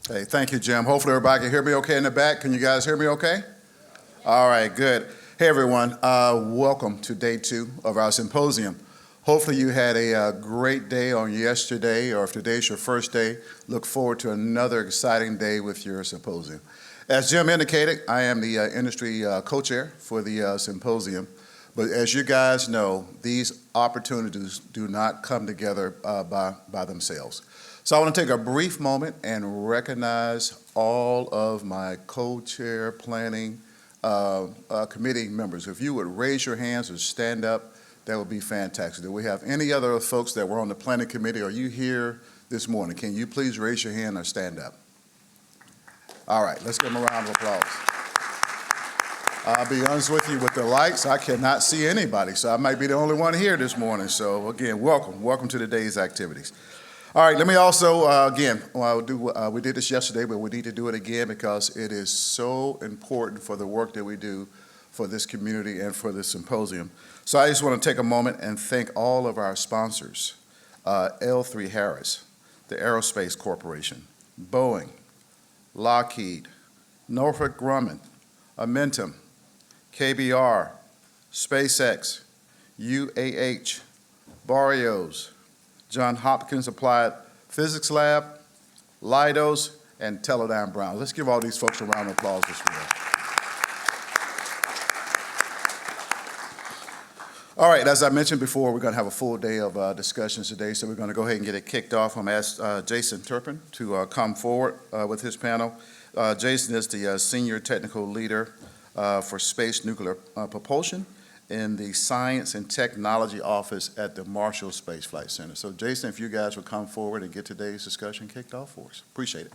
Hey, thank you, Jim. Hopefully everybody can hear me okay in the back. Can you guys hear me okay? All right, good. Hey, everyone. Welcome to day 2 of our symposium. Hopefully you had a great day on yesterday, or if today's your first day, look forward to another exciting day with your symposium. As Jim indicated, I am the industry co-chair for the symposium. But as you guys know, these opportunities do not come together by themselves. So I want to take a brief moment and recognize all of my co-chair planning committee members. If you would raise your hands or stand up, that would be fantastic. Do we have any other folks that were on the planning committee? Are you here this morning? Can you please raise your hand or stand up? All right, let's give them a round of applause. I'll be honest with you, with the lights, I cannot see anybody, so I might be the only one here this morning. So again, welcome to today's activities. All right, let me also, we did this yesterday, but we need to do it again because it is so important for the work that we do for this community and for this symposium. So I just want to take a moment and thank all of our sponsors, L3 Harris, the Aerospace Corporation, Boeing, Lockheed, Northrop Grumman, Amentum, KBR, SpaceX, UAH, Barrios, Johns Hopkins Applied Physics Lab, Leidos, and Teledyne Brown. Let's give all these folks a round of applause this morning. All right, as I mentioned before, we're going to have a full day of discussions today, so we're going to go ahead and get it kicked off. I'm going to ask Jason Turpin to come forward with his panel. Jason is the Senior Technical Leader for Space Nuclear Propulsion in the Science and Technology Office at the Marshall Space Flight Center. So Jason, if you guys would come forward and get today's discussion kicked off for us. Appreciate it.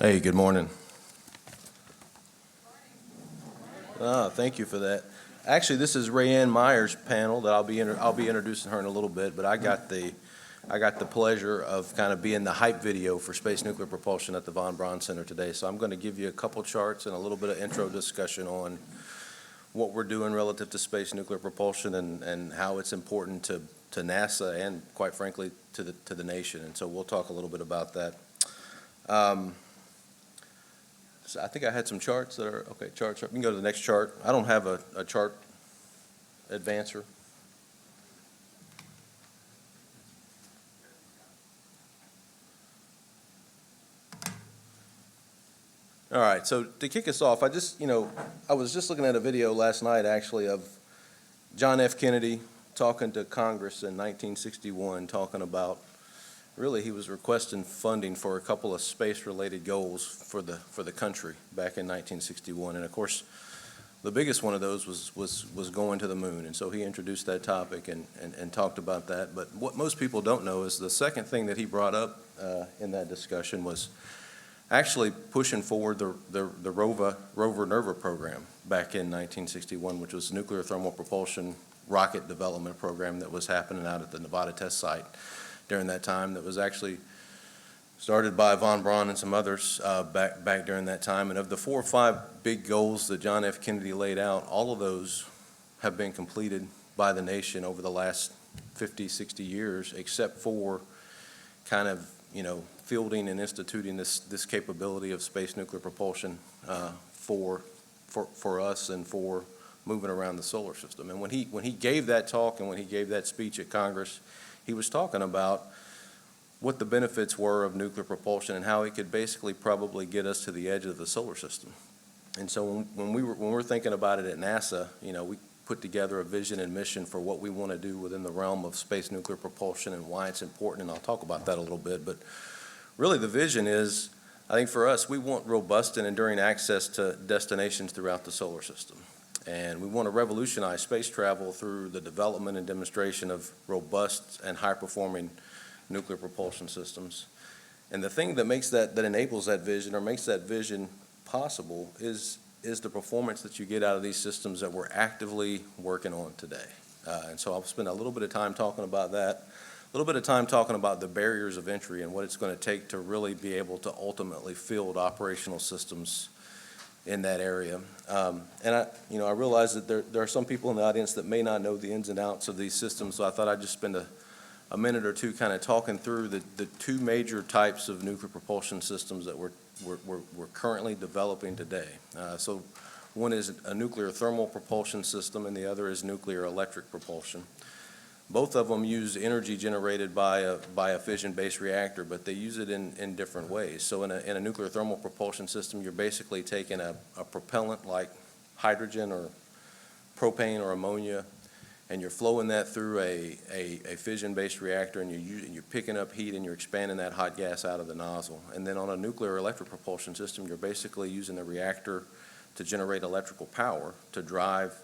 Hey, good morning. Thank you for that. Actually, this is Rayanne Meyer's panel that I'll be introducing her in a little bit, but I got the pleasure of kind of being the hype video for space nuclear propulsion at the Von Braun Center today. So I'm going to give you a couple charts and a little bit of intro discussion on what we're doing relative to space nuclear propulsion and how it's important to NASA and, quite frankly, to the nation. And so we'll talk a little bit about that. So I think I had some charts that are, okay, charts. You can go to the next chart. I don't have a chart advancer. All right, so to kick us off, I was just looking at a video last night actually of John F. Kennedy talking to Congress in 1961, talking about, really he was requesting funding for a couple of space-related goals for the country back in 1961. And of course, the biggest one of those was going to the moon. And so he introduced that topic and talked about that. But what most people don't know is the second thing that he brought up in that discussion was actually pushing forward the Rover-Nerva program back in 1961, which was nuclear thermal propulsion rocket development program that was happening out at the Nevada test site during that time, that was actually started by Von Braun and some others back during that time. And of the 4 or 5 big goals that John F. Kennedy laid out, all of those have been completed by the nation over the last 50, 60 years, except for kind of, fielding and instituting this capability of space nuclear propulsion for us and for moving around the solar system. And when he gave that talk and when he gave that speech at Congress, he was talking about what the benefits were of nuclear propulsion and how it could basically probably get us to the edge of the solar system. And so when we're thinking about it at NASA, we put together a vision and mission for what we want to do within the realm of space nuclear propulsion and why it's important, and I'll talk about that a little bit. But really the vision is, I think for us, we want robust and enduring access to destinations throughout the solar system. And we want to revolutionize space travel through the development and demonstration of robust and high-performing nuclear propulsion systems. And the thing that enables that vision or makes that vision possible is the performance that you get out of these systems that we're actively working on today. And so I'll spend a little bit of time talking about that, a little bit of time talking about the barriers of entry and what it's going to take to really be able to ultimately field operational systems in that area. And I realize that there are some people in the audience that may not know the ins and outs of these systems, so I thought I'd just spend a a minute or two kind of talking through the two major types of nuclear propulsion systems that we're currently developing today. So one is a nuclear thermal propulsion system and the other is nuclear electric propulsion. Both of them use energy generated by a fission-based reactor, but they use it in different ways. So in a nuclear thermal propulsion system, you're basically taking a propellant like hydrogen or propane or ammonia, and you're flowing that through a fission-based reactor, and you're picking up heat and you're expanding that hot gas out of the nozzle. And then on a nuclear electric propulsion system, you're basically using the reactor to generate electrical power to drive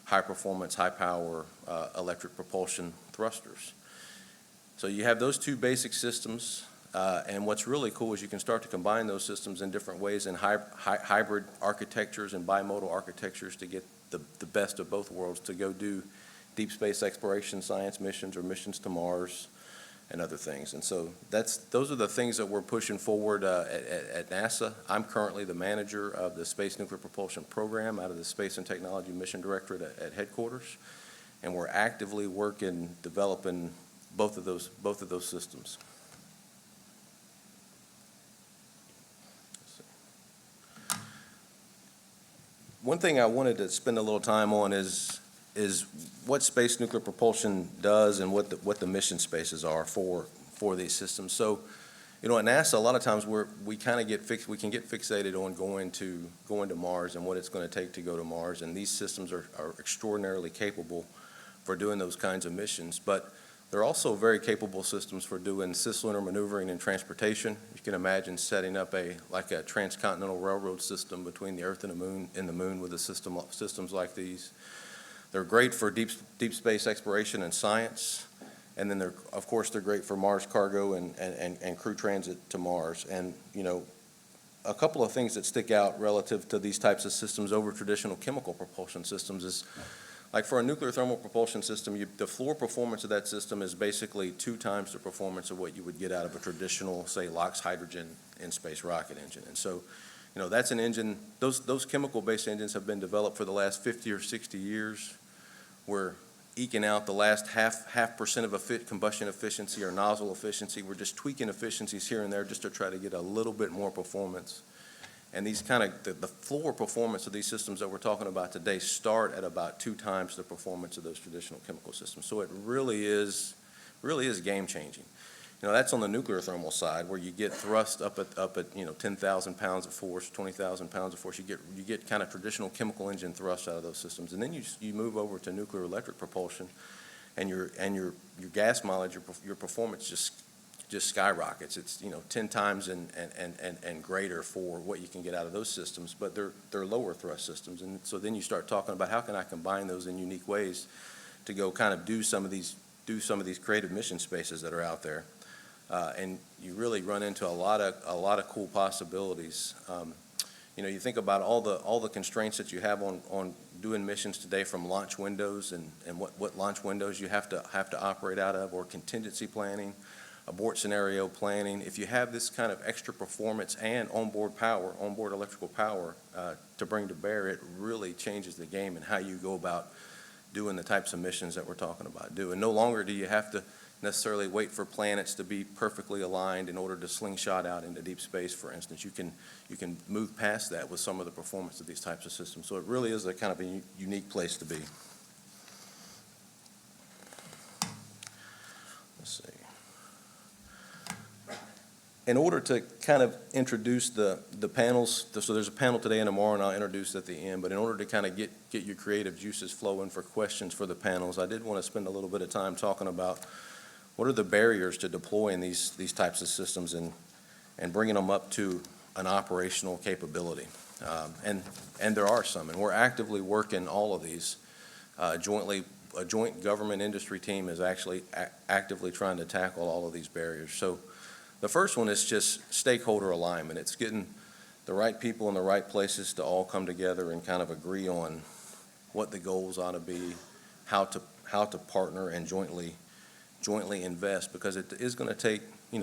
high-performance, high-power electric propulsion thrusters. So you have those two basic systems, and what's really cool is you can start to combine those systems in different ways in hybrid architectures and bimodal architectures to get the best of both worlds, to go do deep space exploration science missions or missions to Mars and other things. And so those are the things that we're pushing forward at NASA. I'm currently the manager of the Space Nuclear Propulsion Program out of the Space and Technology Mission Directorate at headquarters, and we're actively working, developing both of those systems. One thing I wanted to spend a little time on is what space nuclear propulsion does and what the mission spaces are for these systems. So, at NASA, a lot of times we can get fixated on going to Mars and what it's going to take to go to Mars, and these systems are extraordinarily capable for doing those kinds of missions. But they're also very capable systems for doing cislunar maneuvering and transportation. You can imagine setting up a transcontinental railroad system between the Earth and the Moon with systems like these. They're great for deep space exploration and science, and then they're great for Mars cargo and crew transit to Mars. And a couple of things that stick out relative to these types of systems over traditional chemical propulsion systems is, like for a nuclear thermal propulsion system, the floor performance of that system is basically 2 times the performance of what you would get out of a traditional, say, LOX hydrogen in-space rocket engine. And so, that's an engine. Those chemical-based engines have been developed for the last 50 or 60 years. We're eking out the last half percent of combustion efficiency or nozzle efficiency. We're just tweaking efficiencies here and there just to try to get a little bit more performance. And these the floor performance of these systems that we're talking about today start at about 2 times the performance of those traditional chemical systems. So it really is game changing. That's on the nuclear thermal side, where you get thrust up at 10,000 pounds of force, 20,000 pounds of force. You get kind of traditional chemical engine thrust out of those systems, and then you move over to nuclear electric propulsion, and your gas mileage, your performance just skyrockets. It's 10 times and greater for what you can get out of those systems, but they're lower thrust systems, and so then you start talking about how can I combine those in unique ways to go kind of do some of these creative mission spaces that are out there. And you really run into a lot of cool possibilities. You think about all the constraints that you have on doing missions today, from launch windows and what launch windows you have to operate out of, or contingency planning, abort scenario planning. If you have this kind of extra performance and onboard electrical power to bring to bear, it really changes the game in how you go about doing the types of missions that we're talking about doing. No longer do you have to necessarily wait for planets to be perfectly aligned in order to slingshot out into deep space, for instance. You can move past that with some of the performance of these types of systems. So it really is a kind of a unique place to be. Let's see. In order to kind of introduce the panels, so there's a panel today and tomorrow, and I'll introduce at the end, but in order to kind of get your creative juices flowing for questions for the panels, I did want to spend a little bit of time talking about what are the barriers to deploying these types of systems and bringing them up to an operational capability. And there are some, and we're actively working all of these jointly. A joint government industry team is actually actively trying to tackle all of these barriers. So the first one is just stakeholder alignment. It's getting the right people in the right places to all come together and kind of agree on what the goals ought to be, how to partner and jointly invest, because it is going to take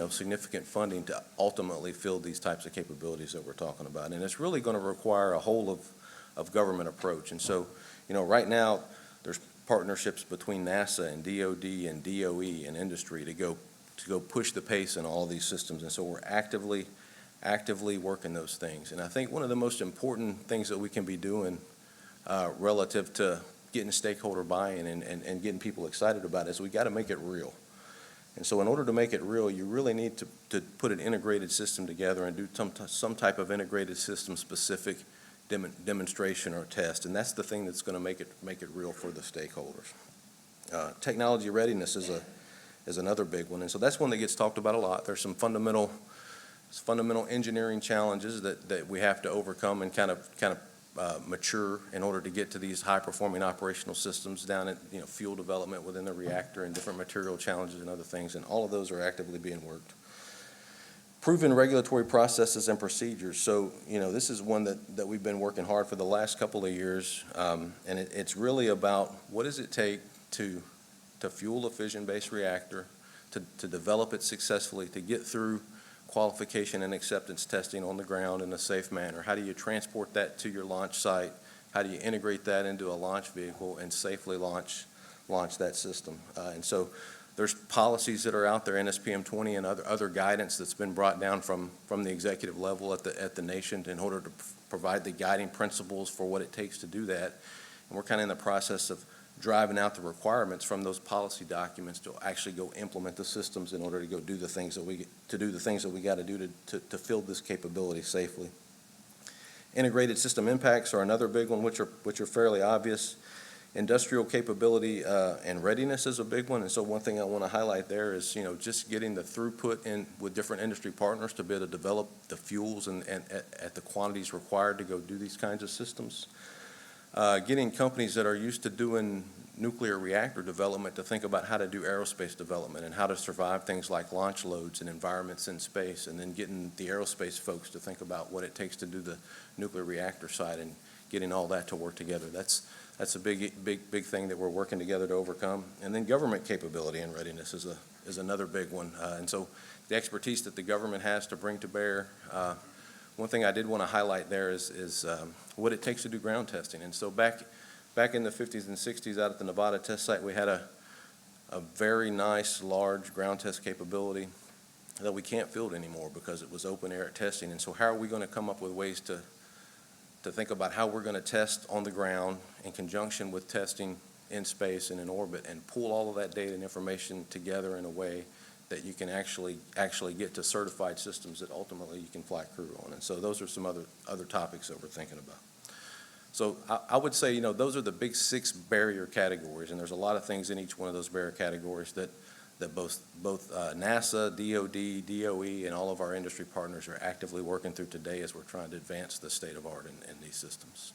significant funding to ultimately fill these types of capabilities that we're talking about, and it's really going to require a whole of government approach. And so right now there's partnerships between NASA and DoD and DOE and industry to go push the pace in all of these systems. And so we're actively working those things. And I think one of the most important things that we can be doing relative to getting stakeholder buy-in and getting people excited about it is we got to make it real. And so in order to make it real, you really need to put an integrated system together and do some type of integrated system specific demonstration or test. And that's the thing that's going to make it real for the stakeholders. Technology readiness is another big one. And so that's one that gets talked about a lot. There's some fundamental engineering challenges that we have to overcome and kind of mature in order to get to these high-performing operational systems down at fuel development within the reactor and different material challenges and other things, and all of those are actively being worked. Proven regulatory processes and procedures. So this is one that we've been working hard for the last couple of years, and it's really about what does it take to fuel a fission-based reactor, to develop it successfully, to get through qualification and acceptance testing on the ground in a safe manner. How do you transport that to your launch site? How do you integrate that into a launch vehicle and safely launch that system? And so there's policies that are out there, NSPM 20 and other guidance that's been brought down from the executive level at the nation in order to provide the guiding principles for what it takes to do that. And we're kind of in the process of driving out the requirements from those policy documents to actually go implement the systems in order to go do the things that we got to do to fill this capability safely. Integrated system impacts are another big one, which are fairly obvious. Industrial capability and readiness is a big one, and so one thing I want to highlight there is just getting the throughput in with different industry partners to be able to develop the fuels and at the quantities required to go do these kinds of systems. Getting companies that are used to doing nuclear reactor development to think about how to do aerospace development and how to survive things like launch loads and environments in space, and then getting the aerospace folks to think about what it takes to do the nuclear reactor side and getting all that to work together. That's a big thing that we're working together to overcome. And then government capability and readiness is another big one. And so the expertise that the government has to bring to bear. One thing I did want to highlight there is what it takes to do ground testing. And so back in the 50s and 60s out at the Nevada test site, we had a very nice, large ground test capability that we can't field anymore because it was open air testing. And so how are we going to come up with ways to think about how we're going to test on the ground in conjunction with testing in space and in orbit and pull all of that data and information together in a way that you can actually get to certified systems that ultimately you can fly crew on. And so those are some other topics that we're thinking about. So I would say, those are the big 6 barrier categories, and there's a lot of things in each one of those barrier categories that both NASA, DOD, DOE, and all of our industry partners are actively working through today as we're trying to advance the state of art in these systems.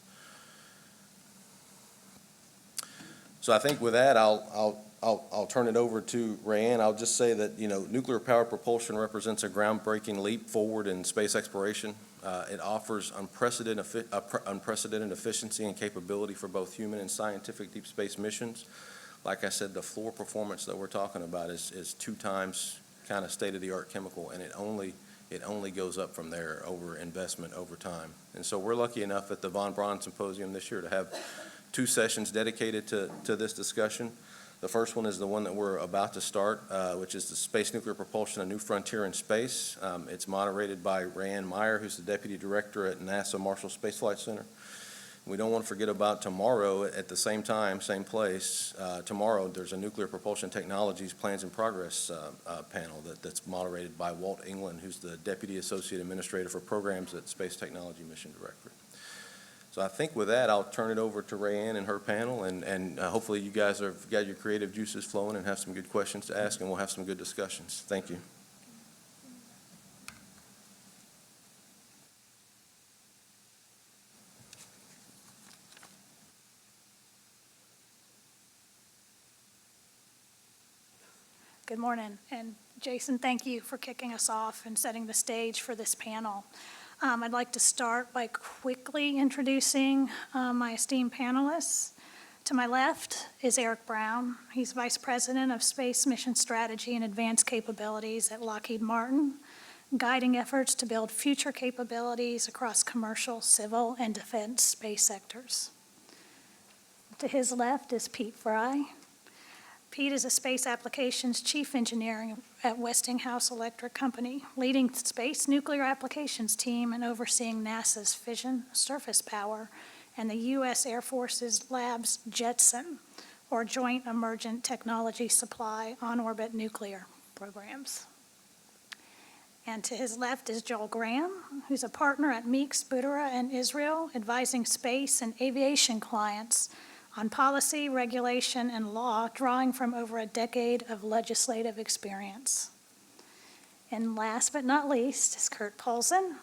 So I think with that, I'll turn it over to Rayanne. I'll just say that nuclear power propulsion represents a groundbreaking leap forward in space exploration. It offers unprecedented efficiency and capability for both human and scientific deep space missions. Like I said, the floor performance that we're talking about is 2 times kind of state-of-the-art chemical, and it only goes up from there over investment over time. And so we're lucky enough at the Braun Symposium this year to have 2 sessions dedicated to this discussion. The first one is the one that we're about to start, which is the Space Nuclear Propulsion, A New Frontier in Space. It's moderated by Rayanne Meyer, who's the Deputy Director at NASA Marshall Space Flight Center. We don't want to forget about tomorrow at the same time, same place. Tomorrow there's a Nuclear Propulsion Technologies Plans and Progress panel that's moderated by Walt England, who's the Deputy Associate Administrator for Programs at Space Technology Mission Directorate. So I think with that, I'll turn it over to Rayanne and her panel, and hopefully you guys have got your creative juices flowing and have some good questions to ask, and we'll have some good discussions. Thank you. Good morning, and Jason, thank you for kicking us off and setting the stage for this panel. I'd like to start by quickly introducing my esteemed panelists. To my left is Eric Braun. He's Vice President of Space Mission Strategy and Advanced Capabilities at Lockheed Martin, guiding efforts to build future capabilities across commercial, civil, and defense space sectors. To his left is Pete Fry. Pete is a space applications chief engineer at Westinghouse Electric Company, leading space nuclear applications team and overseeing NASA's fission surface power and the U.S. Air Force's Labs JETSON, or Joint Emergent Technology Supply on-orbit nuclear programs. And to his left is Joel Graham, who's a partner at Meeks, Budera, and Israel, advising space and aviation clients on policy, regulation, and law, drawing from over a decade of legislative experience. And last but not least is Kurt Paulson,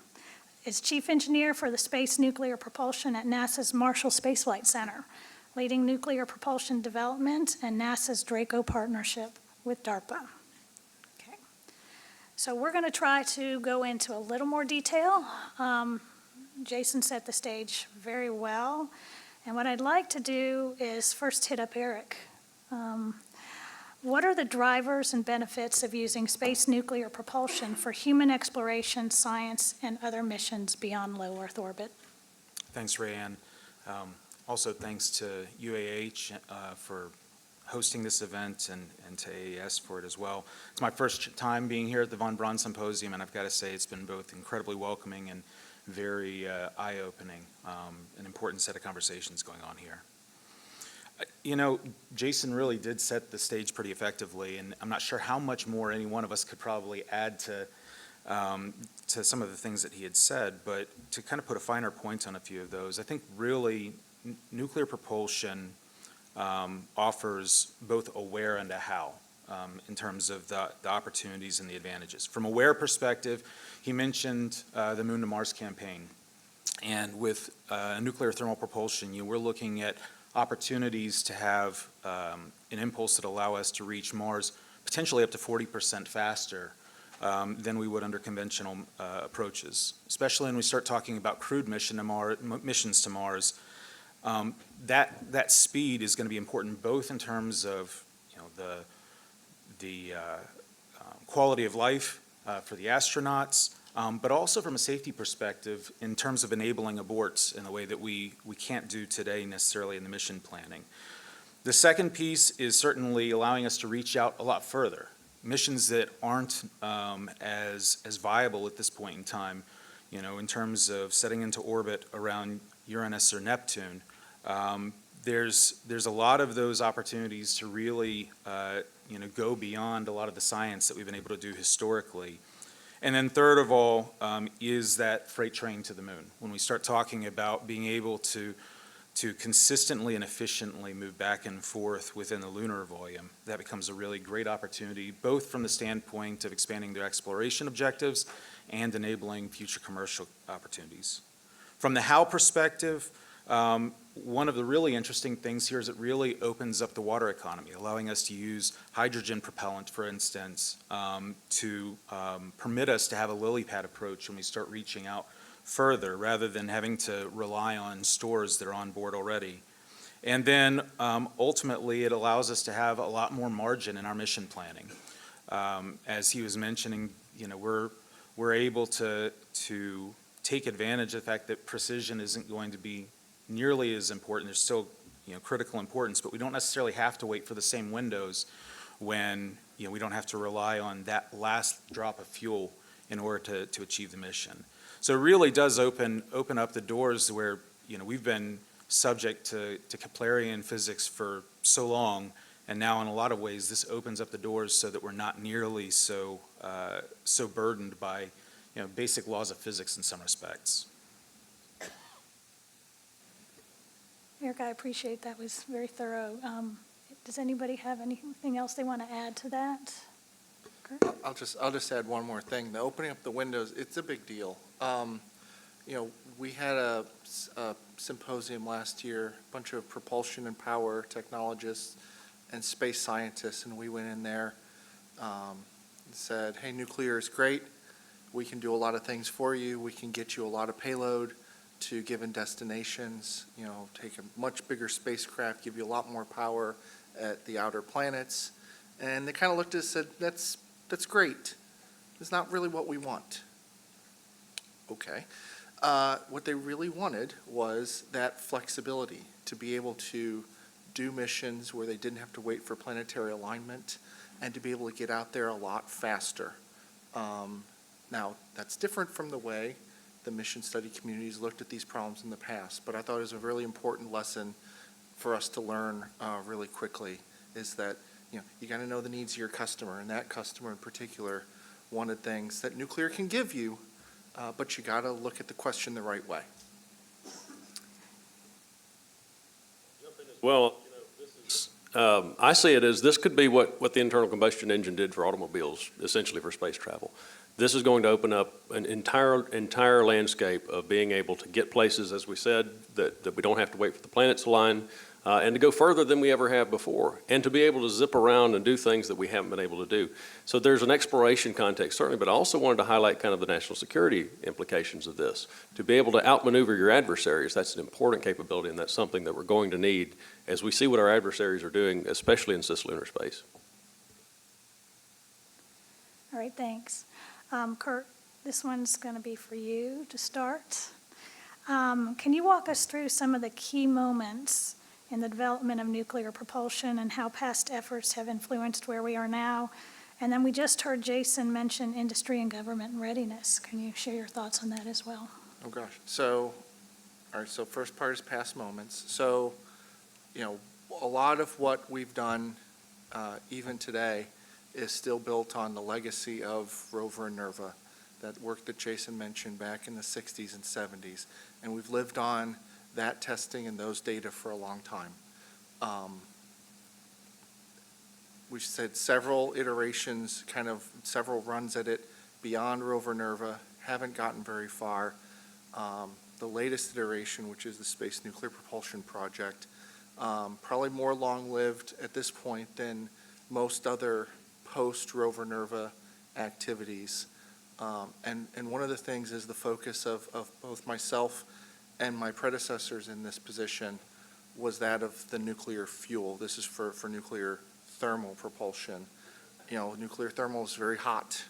is chief engineer for the Space Nuclear Propulsion at NASA's Marshall Space Flight Center, leading nuclear propulsion development and NASA's Draco partnership with DARPA. Okay. So we're going to try to go into a little more detail. Jason set the stage very well. And what I'd like to do is first hit up Eric. What are the drivers and benefits of using space nuclear propulsion for human exploration, science, and other missions beyond low Earth orbit? Thanks, Rayanne. Also, thanks to UAH for hosting this event and to AES for it as well. It's my first time being here at the Von Braun Symposium, and I've got to say it's been both incredibly welcoming and very eye-opening, an important set of conversations going on here. You know, Jason really did set the stage pretty effectively, and I'm not sure how much more any one of us could probably add to some of the things that he had said, but to kind of put a finer point on a few of those, I think really nuclear propulsion offers both a where and a how. In terms of the opportunities and the advantages. From a where perspective, he mentioned the Moon to Mars campaign. And with nuclear thermal propulsion, we're looking at opportunities to have an impulse that allow us to reach Mars potentially up to 40% faster than we would under conventional approaches, especially when we start talking about crewed missions to Mars. That speed is going to be important both in terms of the quality of life for the astronauts, but also from a safety perspective in terms of enabling aborts in a way that we can't do today necessarily in the mission planning. The second piece is certainly allowing us to reach out a lot further. Missions that aren't as viable at this point in time, in terms of setting into orbit around Uranus or Neptune. There's a lot of those opportunities to really go beyond a lot of the science that we've been able to do historically. And then third of all is that freight train to the moon. When we start talking about being able to consistently and efficiently move back and forth within the lunar volume, that becomes a really great opportunity, both from the standpoint of expanding their exploration objectives and enabling future commercial opportunities. From the how perspective, one of the really interesting things here is it really opens up the water economy, allowing us to use hydrogen propellant, for instance, to permit us to have a lily pad approach when we start reaching out further, rather than having to rely on stores that are on board already. And then ultimately, it allows us to have a lot more margin in our mission planning. As he was mentioning, we're able to take advantage of the fact that precision isn't going to be nearly as important. There's still critical importance, but we don't necessarily have to wait for the same windows when we don't have to rely on that last drop of fuel in order to achieve the mission. So it really does open up the doors where we've been subject to Keplerian physics for so long, and now in a lot of ways this opens up the doors so that we're not nearly so burdened by basic laws of physics in some respects. Eric, I appreciate that. Was very thorough. Does anybody have anything else they want to add to that? Kurt? I'll just add one more thing. The opening up the windows, it's a big deal. We had a symposium last year, a bunch of propulsion and power technologists and space scientists, and we went in there and said, hey, nuclear is great. We can do a lot of things for you. We can get you a lot of payload to given destinations, take a much bigger spacecraft, give you a lot more power at the outer planets. And they kind of looked at us and said, that's great. It's not really what we want. Okay. What they really wanted was that flexibility to be able to do missions where they didn't have to wait for planetary alignment, and to be able to get out there a lot faster. Now, that's different from the way the mission study communities looked at these problems in the past, but I thought it was a really important lesson for us to learn really quickly, is that you got to know the needs of your customer, and that customer in particular wanted things that nuclear can give you, but you got to look at the question the right way. Well, I see it as this could be what the internal combustion engine did for automobiles, essentially for space travel. This is going to open up an entire landscape of being able to get places, as we said, that we don't have to wait for the planets to align, and to go further than we ever have before, and to be able to zip around and do things that we haven't been able to do. So there's an exploration context, certainly, but I also wanted to highlight kind of the national security implications of this. To be able to outmaneuver your adversaries, that's an important capability, and that's something that we're going to need as we see what our adversaries are doing, especially in cislunar space. All right, thanks. Kurt, this one's going to be for you to start. Can you walk us through some of the key moments in the development of nuclear propulsion and how past efforts have influenced where we are now? And then we just heard Jason mention industry and government readiness. Can you share your thoughts on that as well? Oh, gosh. So, all right, so first part is past moments. So, a lot of what we've done, even today, is still built on the legacy of Rover and Nerva, that work that Jason mentioned back in the 60s and 70s. And we've lived on that testing and those data for a long time. We've said several iterations, kind of several runs at it beyond Rover Nerva, haven't gotten very far. The latest iteration, which is the Space Nuclear Propulsion Project, probably more long-lived at this point than most other post-Rover Nerva activities. And one of the things is the focus of both myself and my predecessors in this position was that of the nuclear fuel. This is for nuclear thermal propulsion. Nuclear thermal is very hot.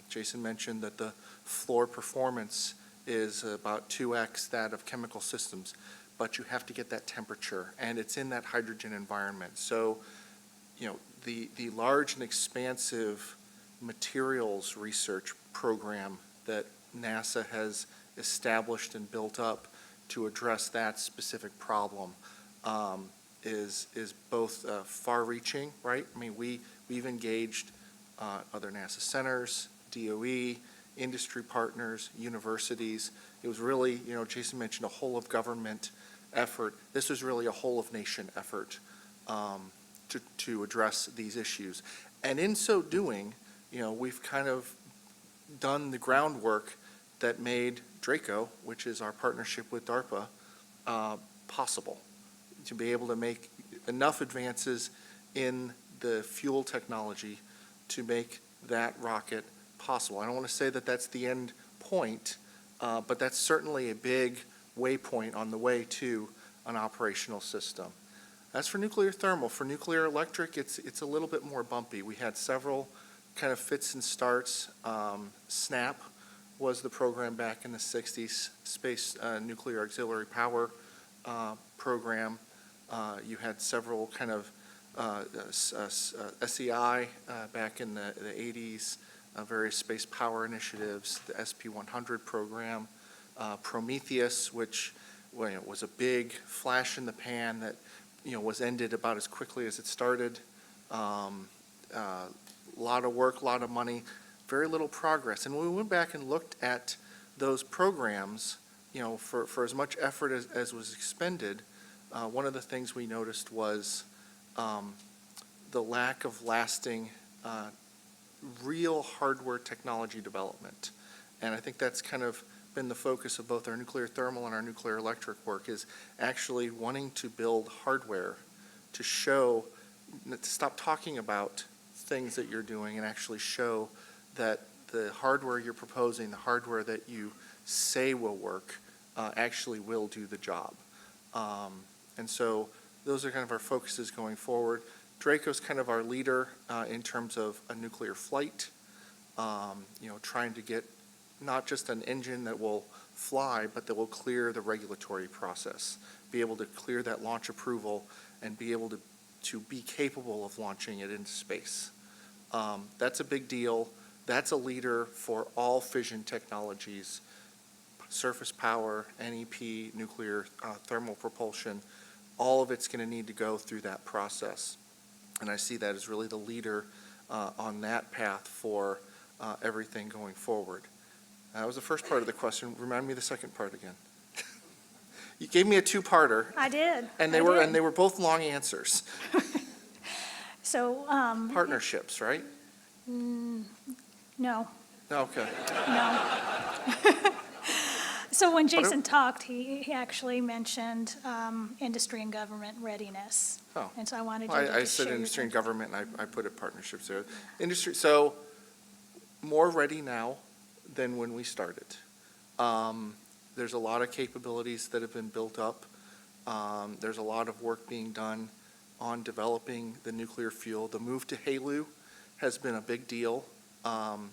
Jason mentioned that the floor performance is about 2x that of chemical systems, but you have to get that temperature, and it's in that hydrogen environment. So, the large and expansive materials research program that NASA has established and built up to address that specific problem is both far-reaching, right? I mean, we've engaged other NASA centers, DOE, industry partners, universities. It was really, Jason mentioned a whole of government effort. This was really a whole of nation effort to address these issues. And in so doing, we've kind of done the groundwork that made DRACO, which is our partnership with DARPA, possible, to be able to make enough advances in the fuel technology to make that rocket possible. I don't want to say that that's the end point, but that's certainly a big waypoint on the way to an operational system. As for nuclear thermal, for nuclear electric, it's a little bit more bumpy. We had several kind of fits and starts. SNAP was the program back in the 60s, Space Nuclear Auxiliary Power program. You had several kind of SEI back in the 80s, various space power initiatives, the SP100 program, Prometheus, which was a big flash in the pan that was ended about as quickly as it started. A lot of work, a lot of money, very little progress. And when we went back and looked at those programs, for as much effort as was expended, one of the things we noticed was the lack of lasting real hardware technology development. And I think that's kind of been the focus of both our nuclear thermal and our nuclear electric work, is actually wanting to build hardware to show, to stop talking about things that you're doing and actually show that the hardware you're proposing, the hardware that you say will work, actually will do the job. And so those are kind of our focuses going forward. DRACO's kind of our leader in terms of a nuclear flight, trying to get not just an engine that will fly, but that will clear the regulatory process, be able to clear that launch approval and be able to be capable of launching it into space. That's a big deal. That's a leader for all fission technologies, surface power, NEP, nuclear, thermal propulsion. All of it's going to need to go through that process. And I see that as really the leader on that path for everything going forward. That was the first part of the question. Remind me the second part again. You gave me a two-parter. I did. And I did. they were both long answers. So, Partnerships, right? no, Okay. no. So when Jason talked, he actually mentioned industry and government readiness. Oh. And so I wanted you Well, to I just said share your industry and thinking. government, and I put it partnerships there. Industry, so more ready now than when we started. There's a lot of capabilities that have been built up. There's a lot of work being done on developing the nuclear fuel. The move to HALEU has been a big deal.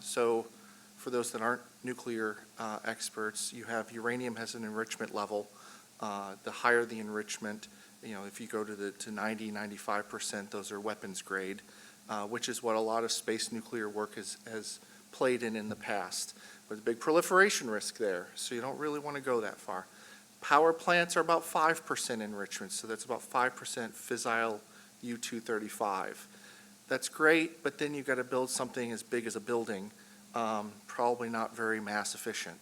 So for those that aren't nuclear experts, you have uranium has an enrichment level. The higher the enrichment, if you go to 90, 95%, those are weapons grade, which is what a lot of space nuclear work has played in the past. There's a big proliferation risk there, so you don't really want to go that far. Power plants are about 5% enrichment, so that's about 5% fissile U-235. That's great, but then you've got to build something as big as a building, probably not very mass efficient.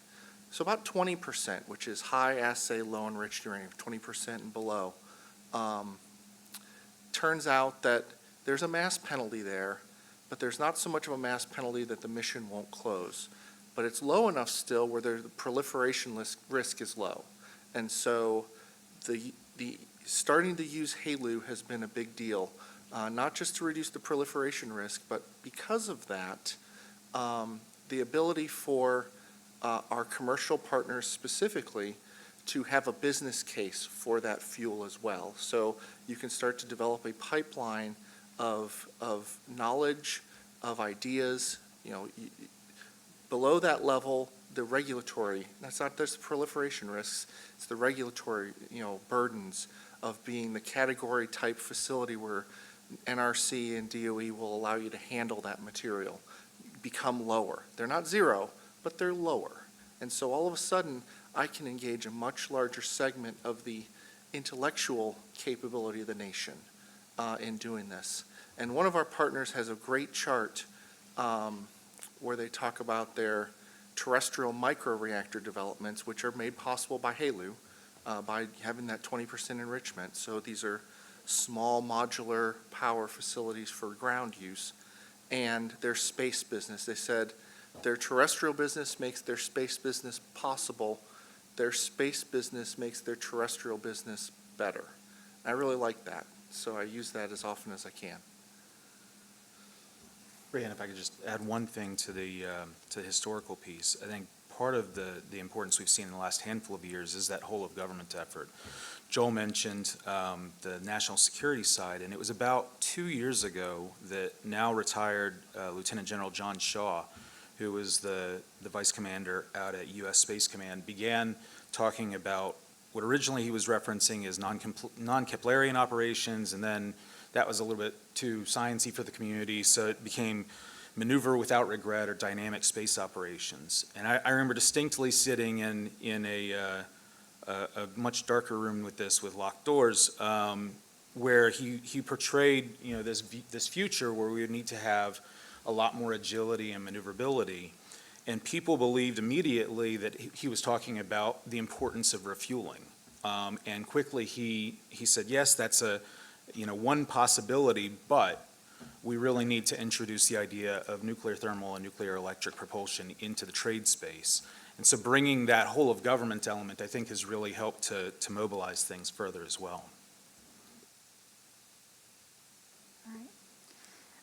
So about 20%, which is high assay, low enriched uranium, 20% and below. Turns out that there's a mass penalty there, but there's not so much of a mass penalty that the mission won't close. But it's low enough still where the proliferation risk is low. And so the starting to use HALEU has been a big deal, not just to reduce the proliferation risk, but because of that, the ability for our commercial partners specifically to have a business case for that fuel as well. So you can start to develop a pipeline of knowledge, of ideas. Below that level, the regulatory, that's not just the proliferation risks, it's the regulatory, burdens of being the category type facility where NRC and DOE will allow you to handle that material, become lower. They're not zero, but they're lower. And so all of a sudden, I can engage a much larger segment of the intellectual capability of the nation in doing this. And one of our partners has a great chart where they talk about their terrestrial microreactor developments, which are made possible by HALEU, by having that 20% enrichment. So these are small modular power facilities for ground use, and their space business. They said their terrestrial business makes their space business possible. Their space business makes their terrestrial business better. I really like that, so I use that as often as I can. Brian, if I could just add one thing to the historical piece. I think part of the importance we've seen in the last handful of years is that whole of government effort. Joel mentioned the national security side, and it was about 2 years ago that now retired Lieutenant General John Shaw, who was the vice commander out at U.S. Space Command, began talking about what originally he was referencing as non-Keplerian operations, and then that was a little bit too sciencey for the community, so it became maneuver without regret or dynamic space operations. And I remember distinctly sitting in a much darker room with locked doors, where he portrayed this future where we would need to have a lot more agility and maneuverability. And people believed immediately that he was talking about the importance of refueling. And quickly he said, yes, that's one possibility, but we really need to introduce the idea of nuclear thermal and nuclear electric propulsion into the trade space. And so bringing that whole of government element, I think, has really helped to mobilize things further as well.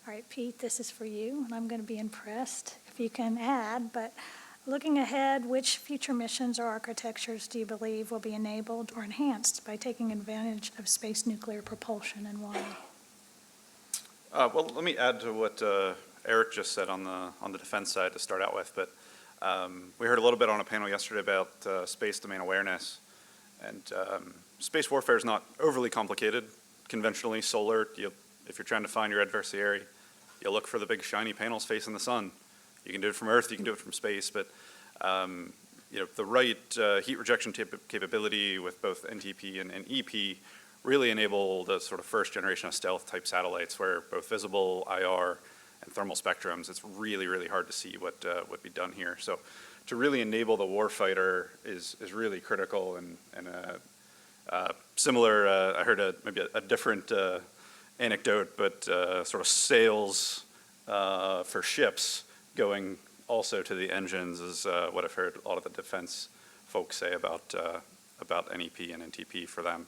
All right, Pete, this is for you, and I'm going to be impressed if you can add, but looking ahead, which future missions or architectures do you believe will be enabled or enhanced by taking advantage of space nuclear propulsion, and why? Well, let me add to what Eric just said on the defense side to start out with. But we heard a little bit on a panel yesterday about space domain awareness, and space warfare is not overly complicated. conventionally, solar, if you're trying to find your adversary, you look for the big shiny panels facing the sun. You can do it from Earth, you can do it from space, but the right heat rejection capability with both NTP and EP really enable the sort of first generation of stealth type satellites where both visible, IR, and thermal spectrums, it's really, really hard to see what would be done here. So to really enable the warfighter is really critical, and similar, I heard maybe a different anecdote, but sort of sales for ships going also to the engines is what I've heard a lot of the defense folks say about NEP and NTP for them.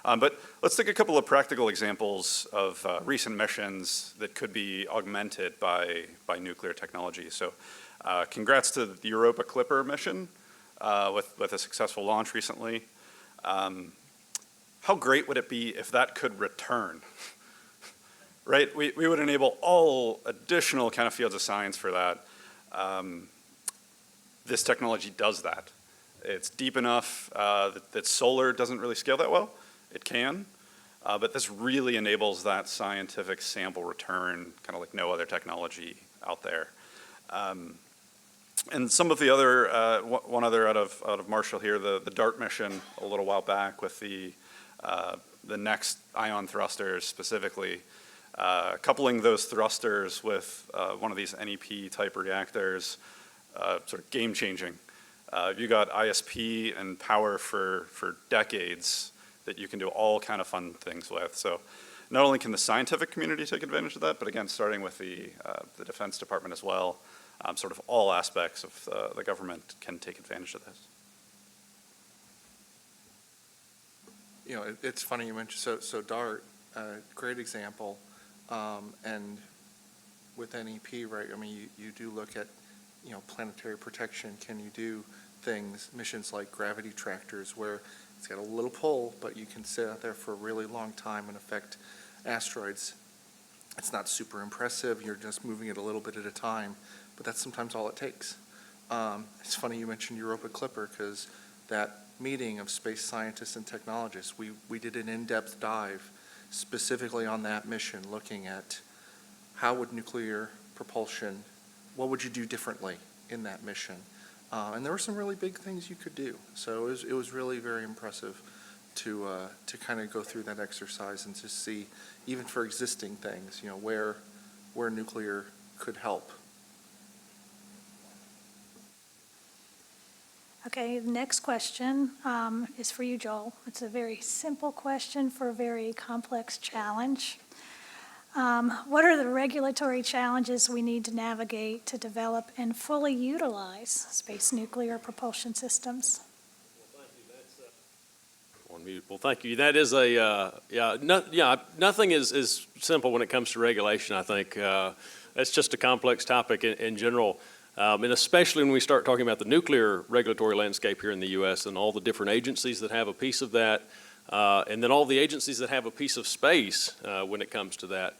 But let's take a couple of practical examples of recent missions that could be augmented by nuclear technology. So congrats to the Europa Clipper mission with a successful launch recently. How great would it be if that could return? Right, we would enable all additional kind of fields of science for that. This technology does that. It's deep enough that solar doesn't really scale that well. It can, but this really enables that scientific sample return, kind of like no other technology out there. And some of the other, one other out of Marshall here, the DART mission a little while back with the next ion thrusters specifically, coupling those thrusters with one of these NEP type reactors, sort of game changing. You got ISP and power for decades that you can do all kind of fun things with. So not only can the scientific community take advantage of that, but again, starting with the Defense Department as well, sort of all aspects of the government can take advantage of this. You know, it's funny you mentioned, so DART, great example, and with NEP, right, I mean, you do look at, planetary protection. Can you do missions like gravity tractors where it's got a little pull, but you can sit out there for a really long time and affect asteroids. It's not super impressive, you're just moving it a little bit at a time, but that's sometimes all it takes. It's funny you mentioned Europa Clipper, because that meeting of space scientists and technologists, we did an in-depth dive specifically on that mission, looking at how would nuclear propulsion, what would you do differently in that mission? And there were some really big things you could do. So it was really very impressive to kind of go through that exercise and to see, even for existing things, where nuclear could help. Okay, the next question is for you, Joel. It's a very simple question for a very complex challenge. What are the regulatory challenges we need to navigate to develop and fully utilize space nuclear propulsion systems? Well, thank you. That is nothing is simple when it comes to regulation, I think. It's just a complex topic in general. And especially when we start talking about the nuclear regulatory landscape here in the U.S. and all the different agencies that have a piece of that, and then all the agencies that have a piece of space when it comes to that.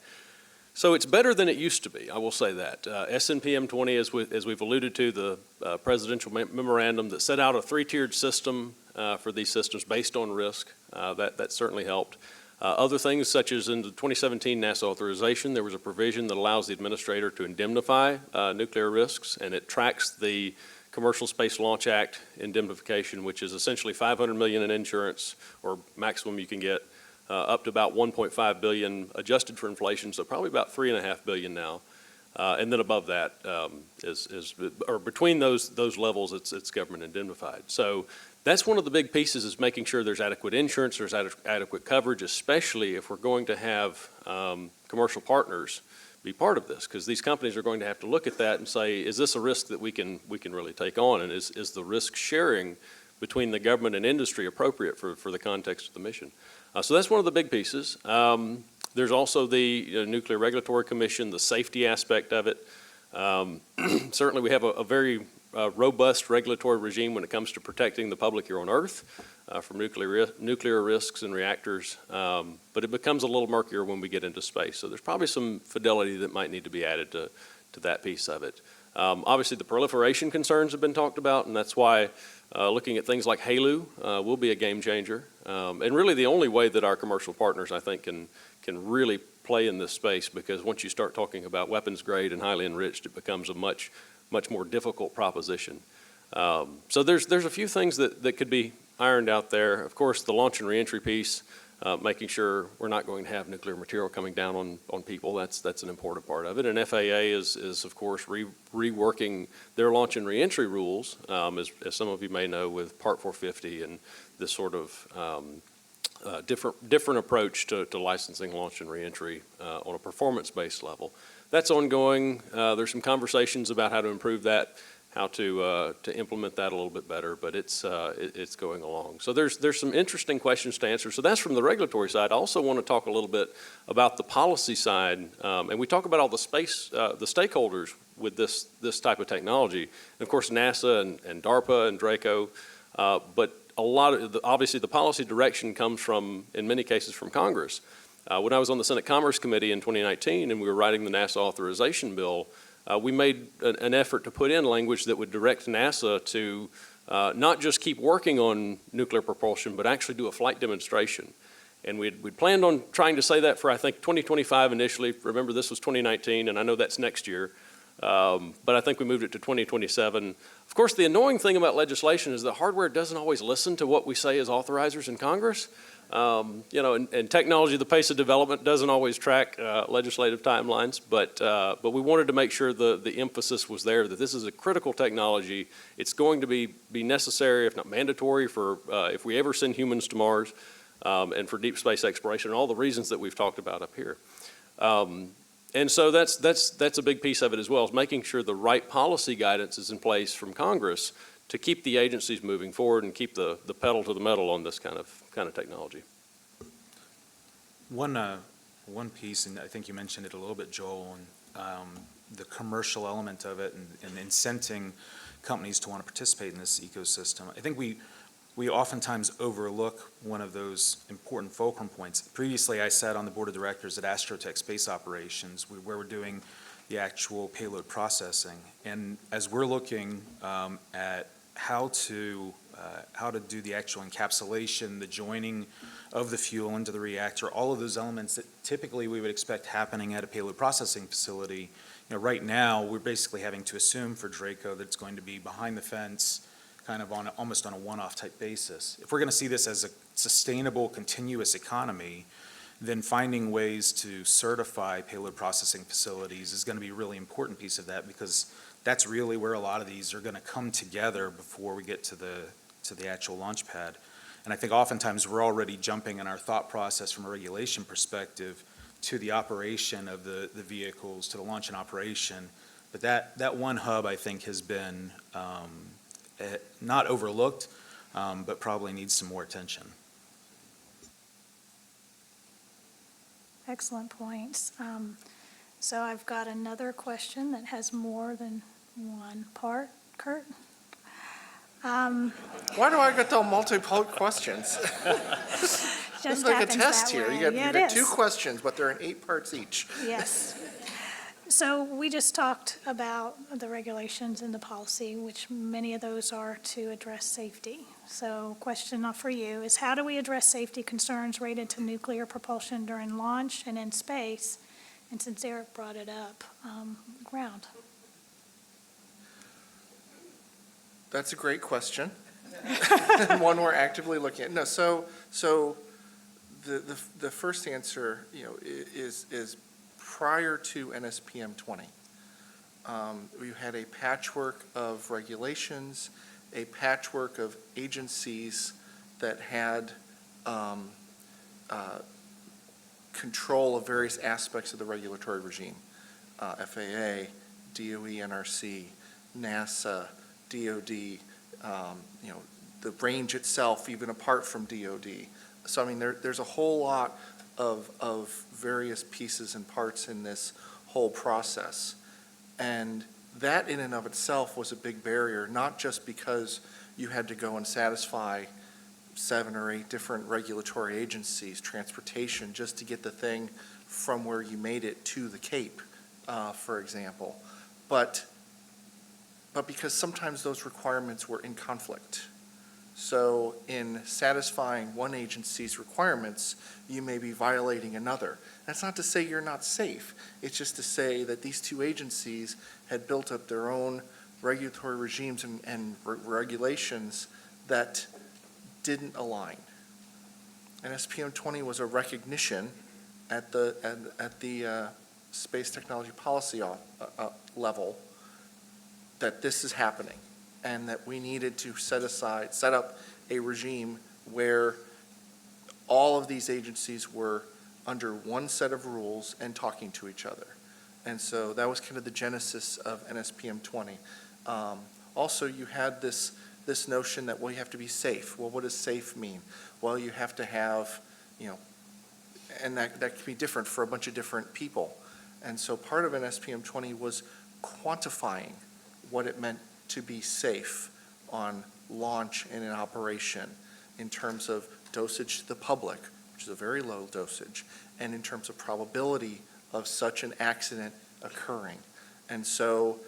So it's better than it used to be, I will say that. SNPM 20, as we've alluded to, the presidential memorandum that set out a three-tiered system for these systems based on risk, that certainly helped. Other things, such as in the 2017 NASA authorization, there was a provision that allows the administrator to indemnify nuclear risks, and it tracks the Commercial Space Launch Act indemnification, which is essentially $500 million in insurance, or maximum you can get, up to about $1.5 billion adjusted for inflation, so probably about $3.5 billion now. And then above that or between those levels, it's government indemnified. So that's one of the big pieces, is making sure there's adequate insurance, there's adequate coverage, especially if we're going to have commercial partners be part of this, because these companies are going to have to look at that and say, is this a risk that we can really take on, and is the risk sharing between the government and industry appropriate for the context of the mission? So that's one of the big pieces. There's also the Nuclear Regulatory Commission, the safety aspect of it. Certainly we have a very robust regulatory regime when it comes to protecting the public here on Earth from nuclear risks and reactors, but it becomes a little murkier when we get into space. So there's probably some fidelity that might need to be added to that piece of it. Obviously, the proliferation concerns have been talked about, and that's why looking at things like HALU will be a game changer. And really the only way that our commercial partners, I think, can really play in this space, because once you start talking about weapons grade and highly enriched, it becomes a much more difficult proposition. So there's a few things that could be ironed out there. Of course, the launch and reentry piece, making sure we're not going to have nuclear material coming down on people. That's an important part of it. And FAA is of course reworking their launch and reentry rules, as some of you may know, with Part 450 and this sort of different approach to licensing launch and reentry on a performance-based level. That's ongoing. There's some conversations about how to improve that, how to implement that a little bit better, but it's going along. So there's some interesting questions to answer. So that's from the regulatory side. I also want to talk a little bit about the policy side, and we talk about all the the stakeholders with this type of technology. And of course, NASA and DARPA and Draco, but a lot of obviously the policy direction comes from, in many cases, from Congress. When I was on the Senate Commerce Committee in 2019 and we were writing the NASA authorization bill, we made an effort to put in language that would direct NASA to not just keep working on nuclear propulsion, but actually do a flight demonstration. And we'd planned on trying to say that for, I think, 2025 initially. Remember, this was 2019, and I know that's next year. But I think we moved it to 2027. Of course, the annoying thing about legislation is that hardware doesn't always listen to what we say as authorizers in Congress. And technology, the pace of development doesn't always track legislative timelines, but we wanted to make sure the emphasis was there, that this is a critical technology. It's going to be necessary, if not mandatory, for if we ever send humans to Mars, and for deep space exploration, and all the reasons that we've talked about up here. And so that's a big piece of it as well, is making sure the right policy guidance is in place from Congress to keep the agencies moving forward and keep the pedal to the metal on this kind of technology. One piece, and I think you mentioned it a little bit, Joel, and the commercial element of it and incenting companies to want to participate in this ecosystem. I think we oftentimes overlook one of those important fulcrum points. Previously, I sat on the board of directors at Astrotech Space Operations, where we're doing the actual payload processing. And as we're looking at how to do the actual encapsulation, the joining of the fuel into the reactor, all of those elements that typically we would expect happening at a payload processing facility. Right now, we're basically having to assume for Draco that it's going to be behind the fence, kind of almost on a one-off type basis. If we're going to see this as a sustainable, continuous economy, then finding ways to certify payload processing facilities is going to be a really important piece of that, because that's really where a lot of these are going to come together before we get to the actual launch pad. And I think oftentimes we're already jumping in our thought process from a regulation perspective to the operation of the vehicles, to the launch and operation. But that one hub, I think, has been not overlooked, but probably needs some more attention. Excellent points. So I've got another question that has more than one part. Kurt? Why do I get all multi-part questions? Just It's like a happens test that here. way. You Yeah, got it two is. questions, but they're in 8 parts each. Yes. So we just talked about the regulations and the policy, which many of those are to address safety. So question for you is, how do we address safety concerns related to nuclear propulsion during launch and in space? And since Eric brought it up, ground. That's a great question. And one we're actively looking at. No, so the first answer, is prior to NSPM 20. We had a patchwork of regulations, a patchwork of agencies that had control of various aspects of the regulatory regime. FAA, DOE, NRC, NASA, DOD, the range itself, even apart from DOD. So, I mean, there's a whole lot of various pieces and parts in this whole process. And that in and of itself was a big barrier, not just because you had to go and satisfy 7 or 8 different regulatory agencies, transportation, just to get the thing from where you made it to the Cape, for example. But but because sometimes those requirements were in conflict. So in satisfying one agency's requirements, you may be violating another. That's not to say you're not safe. It's just to say that these two agencies had built up their own regulatory regimes and regulations that didn't align. And SPM 20 was a recognition at the space technology policy level that this is happening, and that we needed to set up a regime where all of these agencies were under one set of rules and talking to each other. And so that was kind of the genesis of NSPM 20. Also, you had this notion that, well, you have to be safe. Well, what does safe mean? Well, you have to have, and that can be different for a bunch of different people. And so part of NSPM 20 was quantifying what it meant to be safe on launch and in operation in terms of dosage to the public, which is a very low dosage, and in terms of probability of such an accident occurring. And so,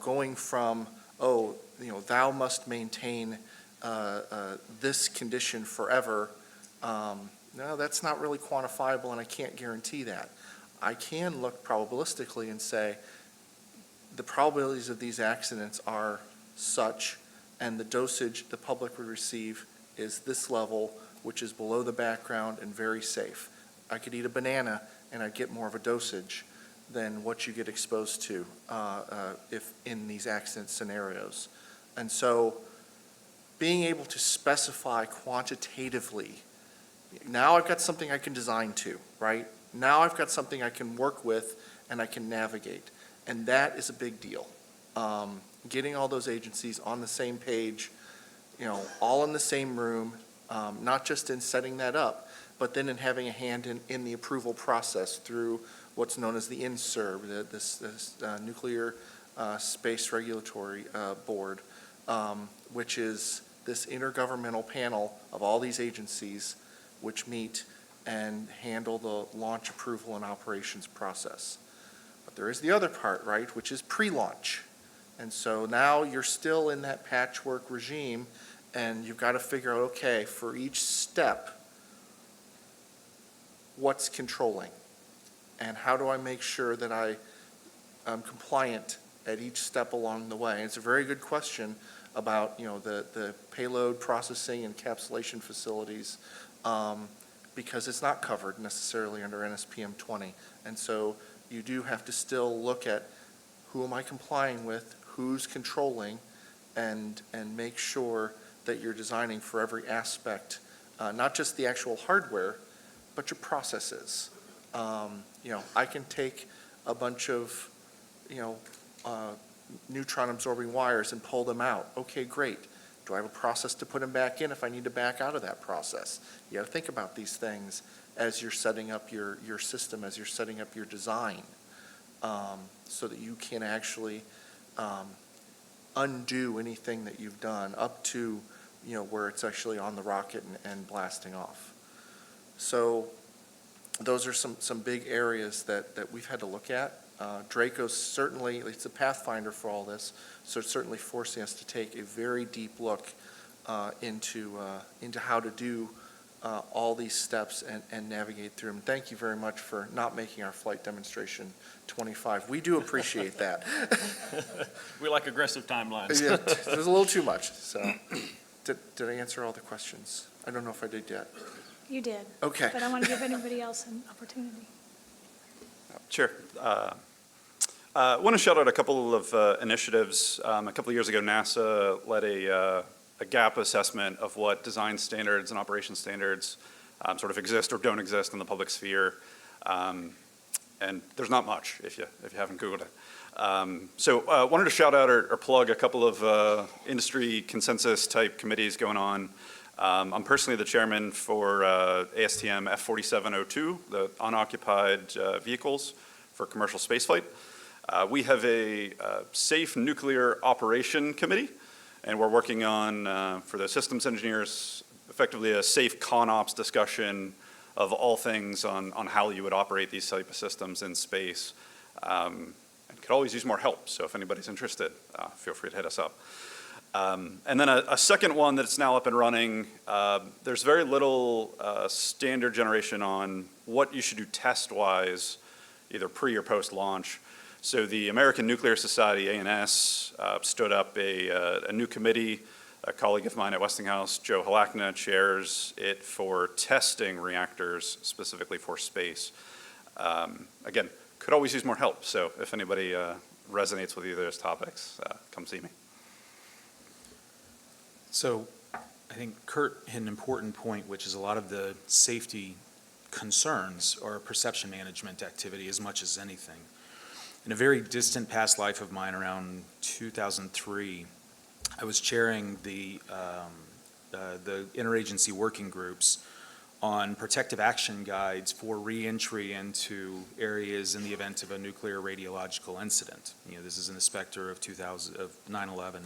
going from, thou must maintain this condition forever, no, that's not really quantifiable, and I can't guarantee that. I can look probabilistically and say, the probabilities of these accidents are such, and the dosage the public would receive is this level, which is below the background and very safe. I could eat a banana and I'd get more of a dosage than what you get exposed to if in these accident scenarios. And so being able to specify quantitatively, now I've got something I can design to, right? Now I've got something I can work with and I can navigate. And that is a big deal. Getting all those agencies on the same page, all in the same room, not just in setting that up, but then in having a hand in the approval process through what's known as the INSERB, this Nuclear Space Regulatory Board, which is this intergovernmental panel of all these agencies which meet and handle the launch approval and operations process. But there is the other part, right, which is pre-launch. And so now you're still in that patchwork regime, and you've got to figure out, okay, for each step, what's controlling? And how do I make sure that I'm compliant at each step along the way? And it's a very good question about, the payload processing and encapsulation facilities, because it's not covered necessarily under NSPM 20. And so you do have to still look at who am I complying with, who's controlling, and make sure that you're designing for every aspect, not just the actual hardware, but your processes. I can take a bunch of, neutron absorbing wires and pull them out. Okay, great. Do I have a process to put them back in if I need to back out of that process? You got to think about these things as you're setting up your system, as you're setting up your design, so that you can actually undo anything that you've done up to, where it's actually on the rocket and blasting off. So those are some big areas that we've had to look at. Draco's certainly, it's a pathfinder for all this, so it's certainly forcing us to take a very deep look into how to do all these steps and navigate through them. Thank you very much for not making our flight demonstration 25. We do appreciate that. We like aggressive timelines. Yeah, it was a little too much. So, did I answer all the questions? I don't know if I did yet. You did. Okay. But I want to give anybody else an opportunity. Sure. I want to shout out a couple of initiatives. A couple of years ago, NASA led a gap assessment of what design standards and operation standards sort of exist or don't exist in the public sphere. And there's not much if you haven't Googled it. So wanted to shout out or plug a couple of industry consensus type committees going on. I'm personally the chairman for ASTM F4702, the unoccupied vehicles for commercial spaceflight. We have a safe nuclear operation committee, and we're working on, for the systems engineers, effectively a safe ConOps discussion of all things on how you would operate these type of systems in space. And could always use more help. So if anybody's interested, feel free to hit us up. And then a second one that's now up and running, there's very little standard generation on what you should do test-wise, either pre or post-launch. So the American Nuclear Society, ANS, stood up a new committee. A colleague of mine at Westinghouse, Joe Halakna, chairs it for testing reactors specifically for space. Again, could always use more help. So if anybody resonates with either of those topics, come see me. So I think Kurt hit an important point, which is a lot of the safety concerns or perception management activity as much as anything. In a very distant past life of mine, around 2003, I was chairing the interagency working groups on protective action guides for reentry into areas in the event of a nuclear radiological incident. You know, this is in the specter of 9/11.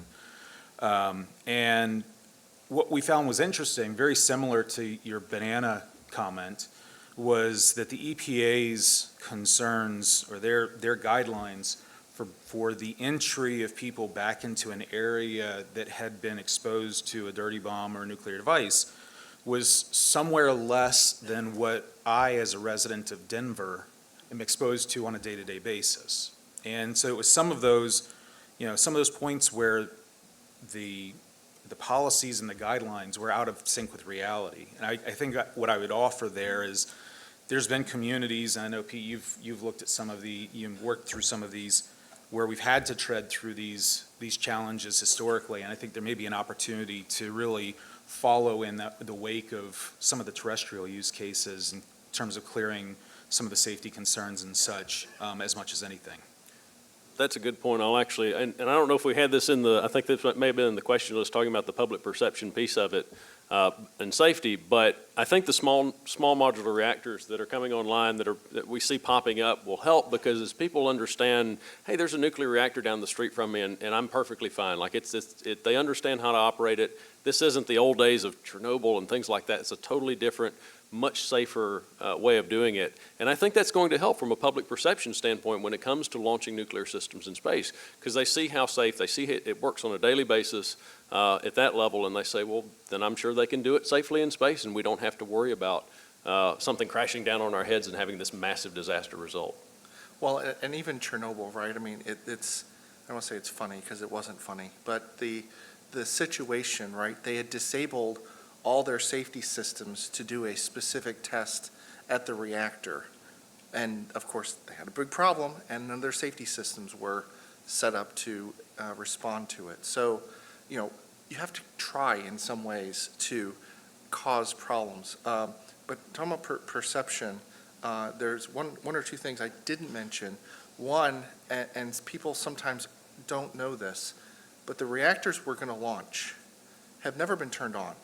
And what we found was interesting, very similar to your banana comment, was that the EPA's concerns or their guidelines for the entry of people back into an area that had been exposed to a dirty bomb or a nuclear device was somewhere less than what I, as a resident of Denver, am exposed to on a day-to-day basis. And so it was some of those points where the policies and the guidelines were out of sync with reality. And I think what I would offer there is there's been communities, and I know, Pete, you've looked at you've worked through some of these where we've had to tread through these challenges historically, and I think there may be an opportunity to really follow in the wake of some of the terrestrial use cases in terms of clearing some of the safety concerns and such, as much as anything. That's a good point. I'll actually, and I don't know if we had this I think this may have been in the question list talking about the public perception piece of it and safety, but I think the small modular reactors that are coming online that we see popping up will help, because as people understand, hey, there's a nuclear reactor down the street from me and I'm perfectly fine. Like they understand how to operate it. This isn't the old days of Chernobyl and things like that. It's a totally different, much safer way of doing it. And I think that's going to help from a public perception standpoint when it comes to launching nuclear systems in space, because they see how safe, they see it works on a daily basis at that level, and they say, well, then I'm sure they can do it safely in space, and we don't have to worry about something crashing down on our heads and having this massive disaster result. Well, and even Chernobyl, right? I mean, it's, I don't want to say it's funny because it wasn't funny, but the situation, right? They had disabled all their safety systems to do a specific test at the reactor. And of course, they had a big problem, and none of their safety systems were set up to respond to it. So, you know, you have to try in some ways to cause problems. But talking about perception, there's one or two things I didn't mention. One, and people sometimes don't know this, but the reactors we're going to launch have never been turned on.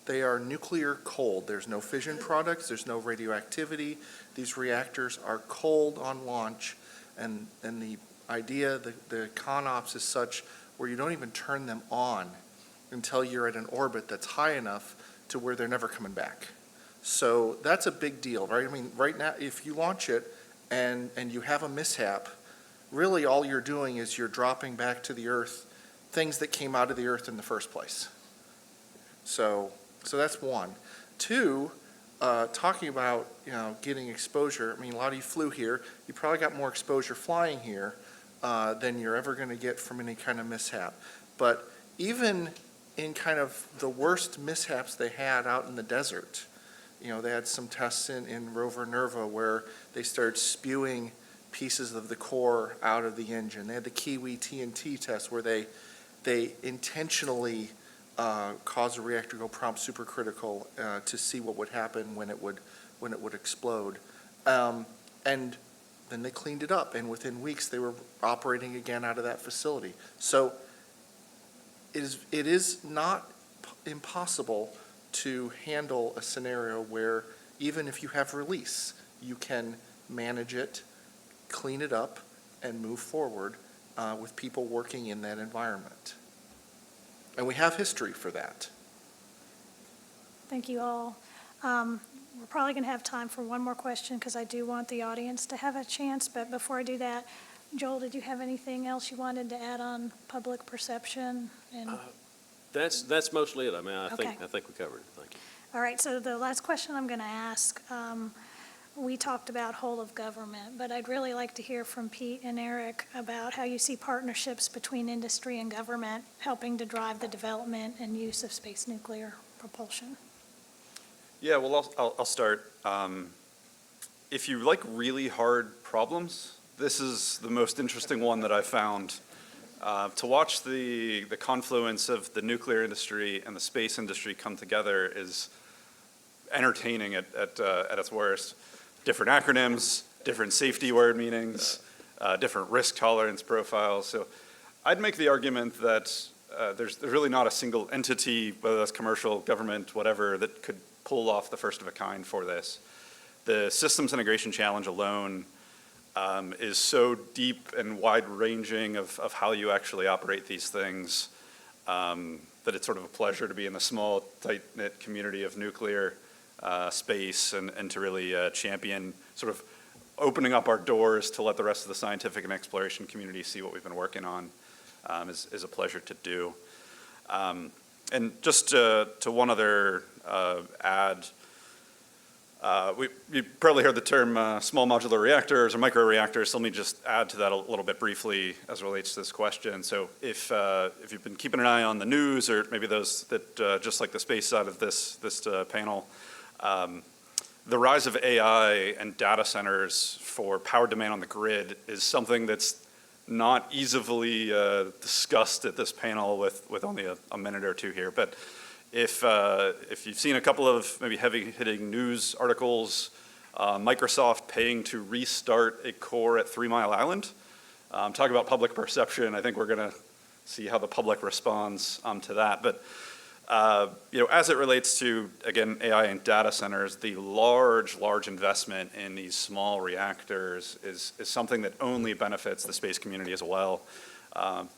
They are nuclear cold. There's no fission products. There's no radioactivity. These reactors are cold on launch, and the idea, the CONOPS is such where you don't even turn them on until you're at an orbit that's high enough to where they're never coming back. So that's a big deal, right? I mean, right now, if you launch it and you have a mishap, really all you're doing is you're dropping back to the Earth things that came out of the Earth in the first place. So that's one. Two, talking about, getting exposure. I mean, a lot of you flew here. You probably got more exposure flying here than you're ever going to get from any kind of mishap. But even in kind of the worst mishaps they had out in the desert, they had some tests in rover Nerva where they started spewing pieces of the core out of the engine. They had the Kiwi TNT test where they intentionally cause a reactor to go prompt supercritical to see what would happen when it would explode, and then they cleaned it up, and within weeks they were operating again out of that facility. So it is not impossible to handle a scenario where even if you have release, you can manage it, clean it up, and move forward with people working in that environment. And we have history for that. Thank you all. We're probably going to have time for one more question because I do want the audience to have a chance. But before I do that, Joel, did you have anything else you wanted to add on public perception? And That's mostly it. I mean, I Okay. think we covered it. Thank you. all right, so the last question I'm going to ask, we talked about whole of government, but I'd really like to hear from Pete and Eric about how you see partnerships between industry and government helping to drive the development and use of space nuclear propulsion. Yeah, well, I'll start. If you like really hard problems, this is the most interesting one that I've found. To watch the confluence of the nuclear industry and the space industry come together is entertaining at its worst. Different acronyms, different safety word meanings, different risk tolerance profiles. So I'd make the argument that there's really not a single entity, whether that's commercial, government, whatever, that could pull off the first of a kind for this. The systems integration challenge alone is so deep and wide-ranging of how you actually operate these things that it's sort of a pleasure to be in the small, tight-knit community of nuclear space and to really champion sort of opening up our doors to let the rest of the scientific and exploration community see what we've been working on is a pleasure to do. And just to one other add, you probably heard the term small modular reactors or microreactors, so let me just add to that a little bit briefly as it relates to this question. So if you've been keeping an eye on the news, or maybe those that just like the space side of this panel, the rise of AI and data centers for power demand on the grid is something that's not easily discussed at this panel with only a minute or two here. But if you've seen a couple of maybe heavy-hitting news articles, Microsoft paying to restart a core at 3 Mile Island, talk about public perception. I think we're going to see how the public responds to that. But as it relates to, again, AI and data centers, the large investment in these small reactors is something that only benefits the space community as well.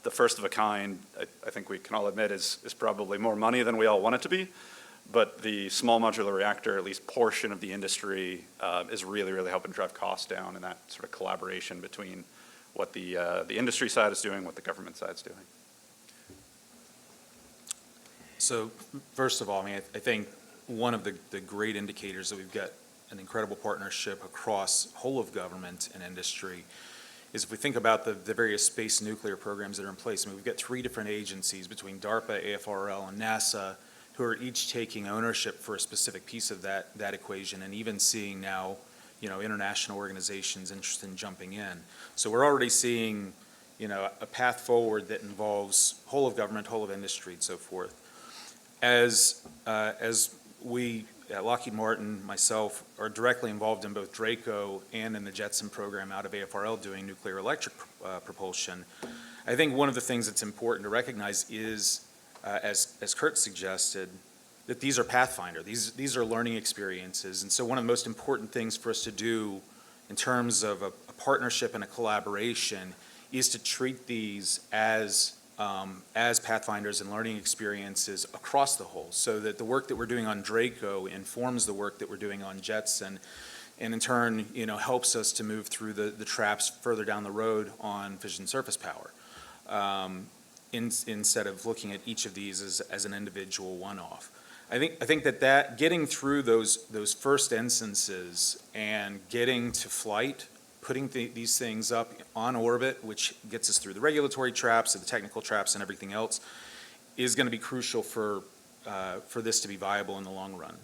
The first of a kind, I think we can all admit, is probably more money than we all want it to be. But the small modular reactor, at least portion of the industry, is really helping drive costs down, and that sort of collaboration between what the industry side is doing, what the government side is doing. So first of all, I mean, I think one of the great indicators that we've got an incredible partnership across whole of government and industry is if we think about the various space nuclear programs that are in place. I mean, we've got 3 different agencies between DARPA, AFRL, and NASA who are each taking ownership for a specific piece of that equation, and even seeing now, international organizations interested in jumping in. So we're already seeing, a path forward that involves whole of government, whole of industry, and so forth. As we at Lockheed Martin, myself, are directly involved in both DRACO and in the JETSON program out of AFRL doing nuclear electric propulsion, I think one of the things that's important to recognize is, as Kurt suggested, that these are pathfinder. These are learning experiences. And so one of the most important things for us to do in terms of a partnership and a collaboration is to treat these as pathfinders and learning experiences across the whole, so that the work that we're doing on DRACO informs the work that we're doing on JETSON, and in turn, helps us to move through the traps further down the road on fission surface power, instead of looking at each of these as an individual one-off. I think that getting through those first instances and getting to flight, putting these things up on orbit, which gets us through the regulatory traps, the technical traps, and everything else, is going to be crucial for this to be viable in the long run.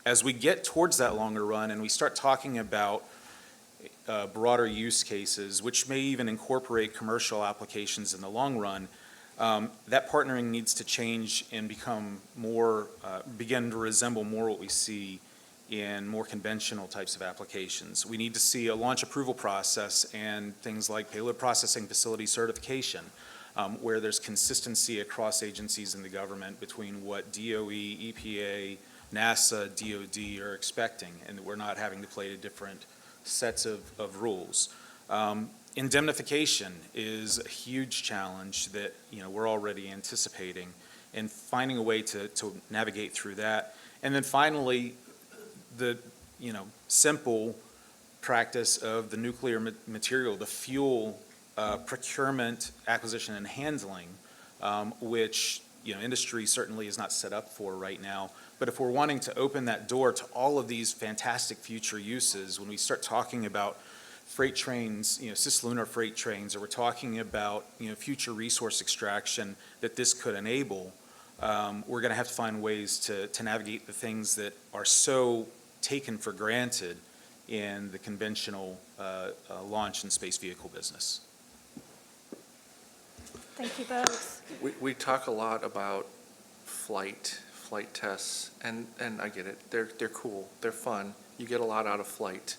As we get towards that longer run and we start talking about broader use cases, which may even incorporate commercial applications in the long run, that partnering needs to change and become more, begin to resemble more what we see in more conventional types of applications. We need to see a launch approval process and things like payload processing facility certification, where there's consistency across agencies in the government between what DOE, EPA, NASA, DOD are expecting, and that we're not having to play to different sets of rules. Indemnification is a huge challenge that we're already anticipating, and finding a way to navigate through that. And then finally, the simple practice of the nuclear material, the fuel procurement, acquisition, and handling, which, industry certainly is not set up for right now. But if we're wanting to open that door to all of these fantastic future uses, when we start talking about freight trains, cislunar freight trains, or we're talking about, future resource extraction that this could enable, we're going to have to find ways to navigate the things that are so taken for granted in the conventional launch and space vehicle business. Thank you both. We talk a lot about flight tests, and I get it. They're cool. They're fun. You get a lot out of flight.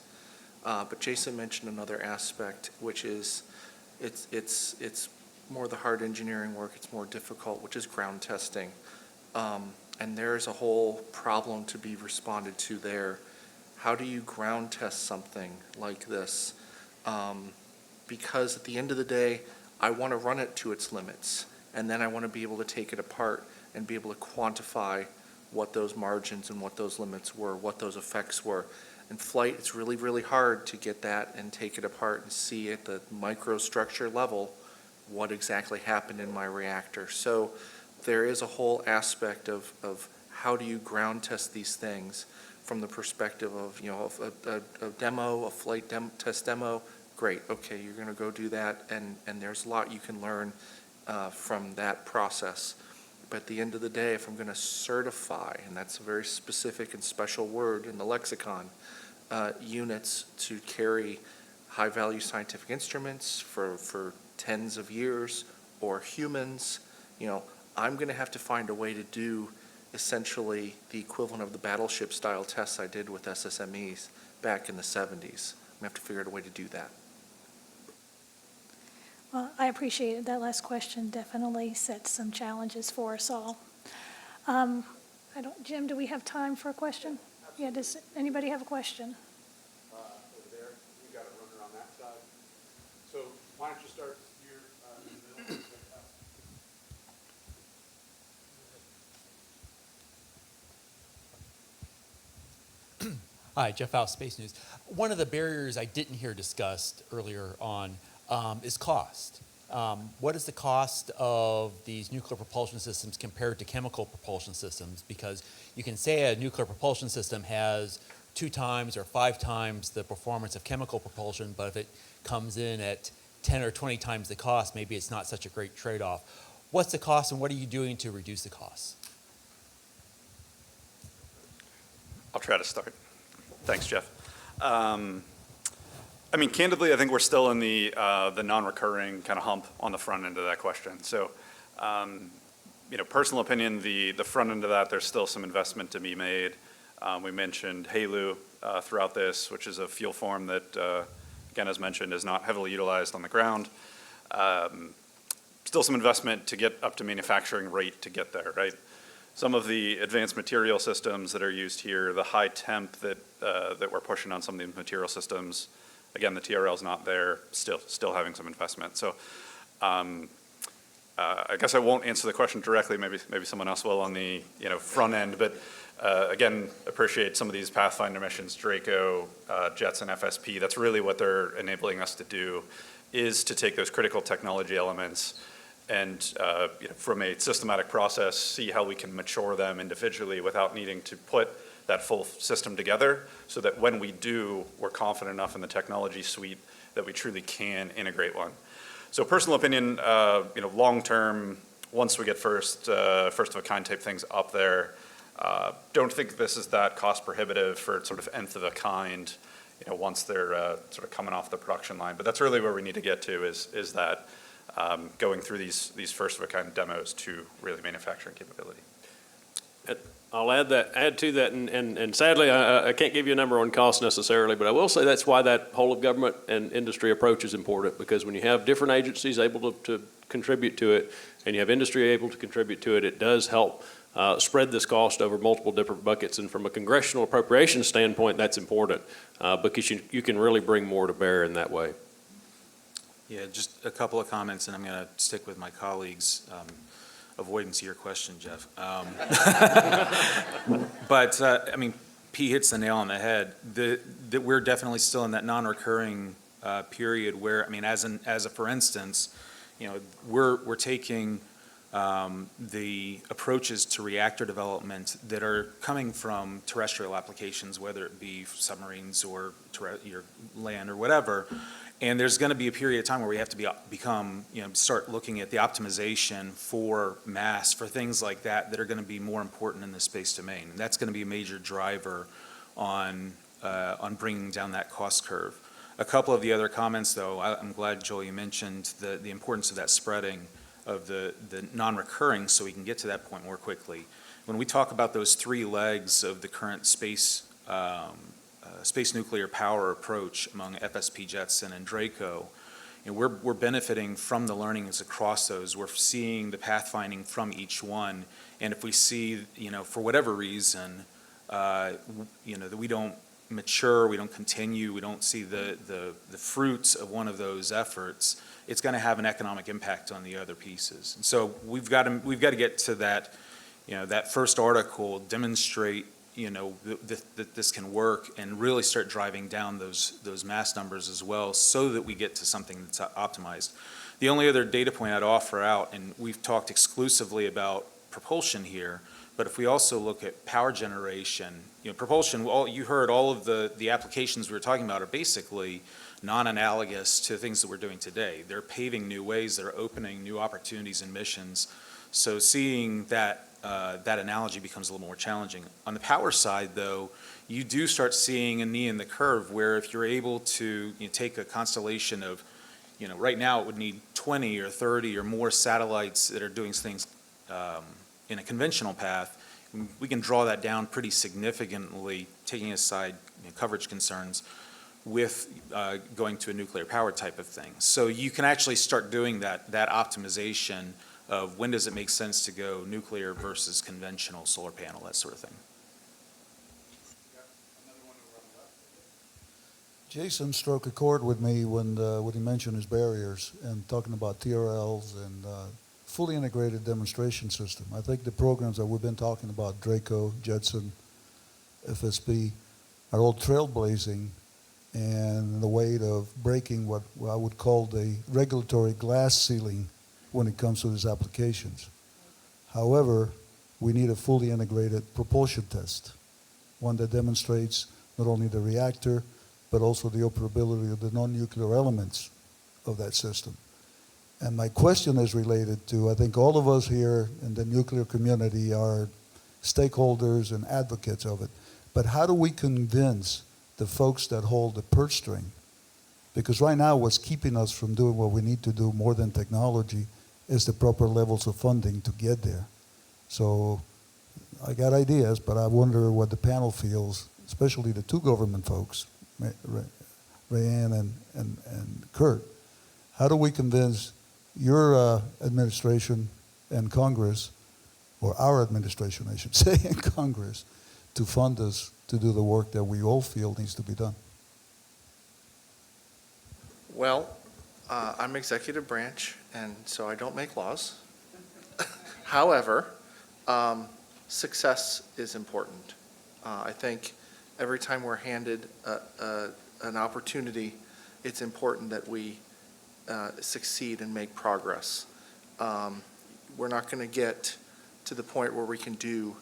But Jason mentioned another aspect, which is it's more the hard engineering work. It's more difficult, which is ground testing. And there's a whole problem to be responded to there. How do you ground test something like this? Because at the end of the day, I want to run it to its limits, and then I want to be able to take it apart and be able to quantify what those margins and what those limits were, what those effects were. In flight, it's really, really hard to get that and take it apart and see at the microstructure level what exactly happened in my reactor. So there is a whole aspect of how do you ground test these things from the perspective of, a demo, a flight test demo. Great, okay, you're going to go do that, and there's a lot you can learn from that process. But at the end of the day, if I'm going to certify, and that's a very specific and special word in the lexicon, units to carry high-value scientific instruments for tens of years, or humans, I'm going to have to find a way to do essentially the equivalent of the battleship-style tests I did with SSMEs back in the 70s. I'm going to have to figure out a way to do that. Well, I appreciate it. That last question definitely sets some challenges for us all. Jim, do we have time for a question? Yeah, does anybody have a question? Over there, you got a runner on that side. So why don't you start here in the middle? Hi, Jeff House, Space News. One of the barriers I didn't hear discussed earlier on is cost. What is the cost of these nuclear propulsion systems compared to chemical propulsion systems? Because you can say a nuclear propulsion system has 2 times or 5 times the performance of chemical propulsion, but if it comes in at 10 or 20 times the cost, maybe it's not such a great trade-off. What's the cost, and what are you doing to reduce the costs? I'll try to start. Thanks, Jeff. Candidly, I think we're still in the non-recurring kind of hump on the front end of that question. So, personal opinion, the front end of that, there's still some investment to be made. We mentioned HALEU throughout this, which is a fuel form that, again, as mentioned, is not heavily utilized on the ground. Still some investment to get up to manufacturing rate to get there, right? Some of the advanced material systems that are used here, the high temp that we're pushing on some of these material systems, again, the TRL is not there, still having some investment. So I guess I won't answer the question directly, maybe someone else will on the front end, but again, appreciate some of these Pathfinder missions, Draco, JETS and FSP. That's really what they're enabling us to do, is to take those critical technology elements and from a systematic process, see how we can mature them individually without needing to put that full system together, so that when we do, we're confident enough in the technology suite that we truly can integrate one. So personal opinion, long term, once we get first of a kind type things up there, don't think this is that cost prohibitive for sort of nth of a kind, once they're sort of coming off the production line. But that's really where we need to get to is that going through these first of a kind demos to really manufacturing capability. I'll add to that, and sadly, I can't give you a number on cost necessarily, but I will say that's why that whole of government and industry approach is important, because when you have different agencies able to contribute to it, and you have industry able to contribute to it, it does help spread this cost over multiple different buckets. And from a congressional appropriation standpoint, that's important, because you can really bring more to bear in that way. Yeah, just a couple of comments, and I'm going to stick with my colleagues' avoidance of your question, Jeff. But P hits the nail on the head. That we're definitely still in that non-recurring period where, I mean, as a for instance, we're taking the approaches to reactor development that are coming from terrestrial applications, whether it be submarines or your land or whatever. And there's going to be a period of time where we have to start looking at the optimization for mass, for things like that are going to be more important in the space domain. And that's going to be a major driver on bringing down that cost curve. A couple of the other comments, though, I'm glad, Joel, you mentioned the importance of that spreading of the non-recurring, so we can get to that point more quickly. When we talk about those three legs of the current space nuclear power approach among FSP, Jetson, and Draco, we're benefiting from the learnings across those. We're seeing the pathfinding from each one, and if we see, for whatever reason, that we don't mature, we don't continue, we don't see the fruits of one of those efforts, it's going to have an economic impact on the other pieces. And so we've got to get to that, that first article, demonstrate, that this can work, and really start driving down those mass numbers as well, so that we get to something that's optimized. The only other data point I'd offer out, and we've talked exclusively about propulsion here, but if we also look at power generation, propulsion, you heard all of the applications we were talking about are basically non-analogous to things that we're doing today. They're paving new ways, they're opening new opportunities and missions. So seeing that analogy becomes a little more challenging. On the power side, though, you do start seeing a knee in the curve where if you're able to take a constellation of, right now it would need 20 or 30 or more satellites that are doing things in a conventional path, we can draw that down pretty significantly, taking aside coverage concerns, with going to a nuclear power type of thing. So you can actually start doing that optimization of when does it make sense to go nuclear versus conventional solar panel, that sort of thing. Jason struck a chord with me when he mentioned his barriers and talking about TRLs and fully integrated demonstration system. I think the programs that we've been talking about, Draco, Jetson, FSP, are all trailblazing and in the way of breaking what I would call the regulatory glass ceiling when it comes to these applications. However, we need a fully integrated propulsion test, one that demonstrates not only the reactor, but also the operability of the non-nuclear elements of that system. And my question is related to, I think all of us here in the nuclear community are stakeholders and advocates of it, but how do we convince the folks that hold the purse string? Because right now what's keeping us from doing what we need to do more than technology is the proper levels of funding to get there. So I got ideas, but I wonder what the panel feels, especially the two government folks, Rayanne and Kurt. How do we convince your administration and Congress, or our administration, I should say, and Congress, to fund us to do the work that we all feel needs to be done? Well, I'm executive branch, and so I don't make laws. However, success is important. I think every time we're handed an opportunity, it's important that we succeed and make progress. We're not going to get to the point where we can do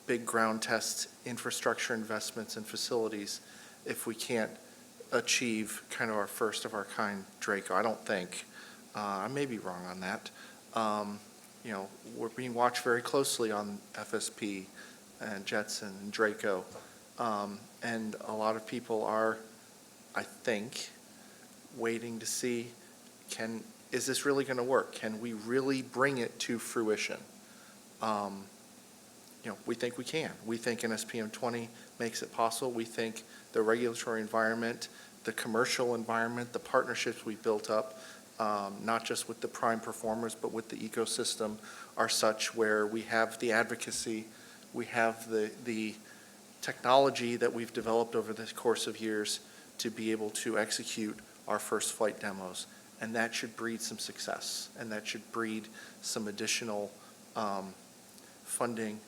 big ground test infrastructure investments and facilities if we can't achieve kind of our first of our kind Draco. I don't think. I may be wrong on that. We're being watched very closely on FSP and Jetson and Draco. And a lot of people are, I think, waiting to see, is this really going to work? Can we really bring it to fruition? We think we can. We think NSPM 20 makes it possible. We think the regulatory environment, the commercial environment, the partnerships we built up, not just with the prime performers, but with the ecosystem, are such where we have the advocacy, we have the technology that we've developed over the course of years to be able to execute our first flight demos. And that should breed some success, and that should breed some additional funding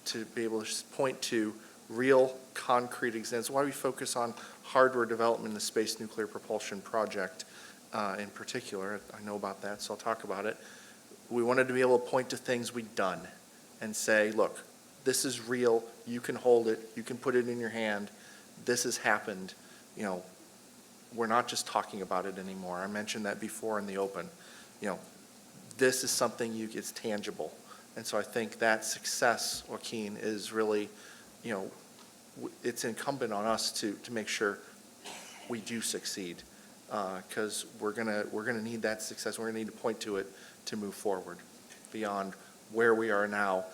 to be able to point to real concrete examples. Why we focus on hardware development in the Space Nuclear Propulsion Project in particular. I know about that, so I'll talk about it. We wanted to be able to point to things we'd done and say, look, this is real, you can hold it, you can put it in your hand, this has happened. You know, we're not just talking about it anymore. I mentioned that before in the open. You know, this is something it's tangible. And so I think that success, Joaquin, is really, you know, it's incumbent on us to make sure we do succeed, because we're gonna need that success. We're gonna need to point to it to move forward beyond where we are now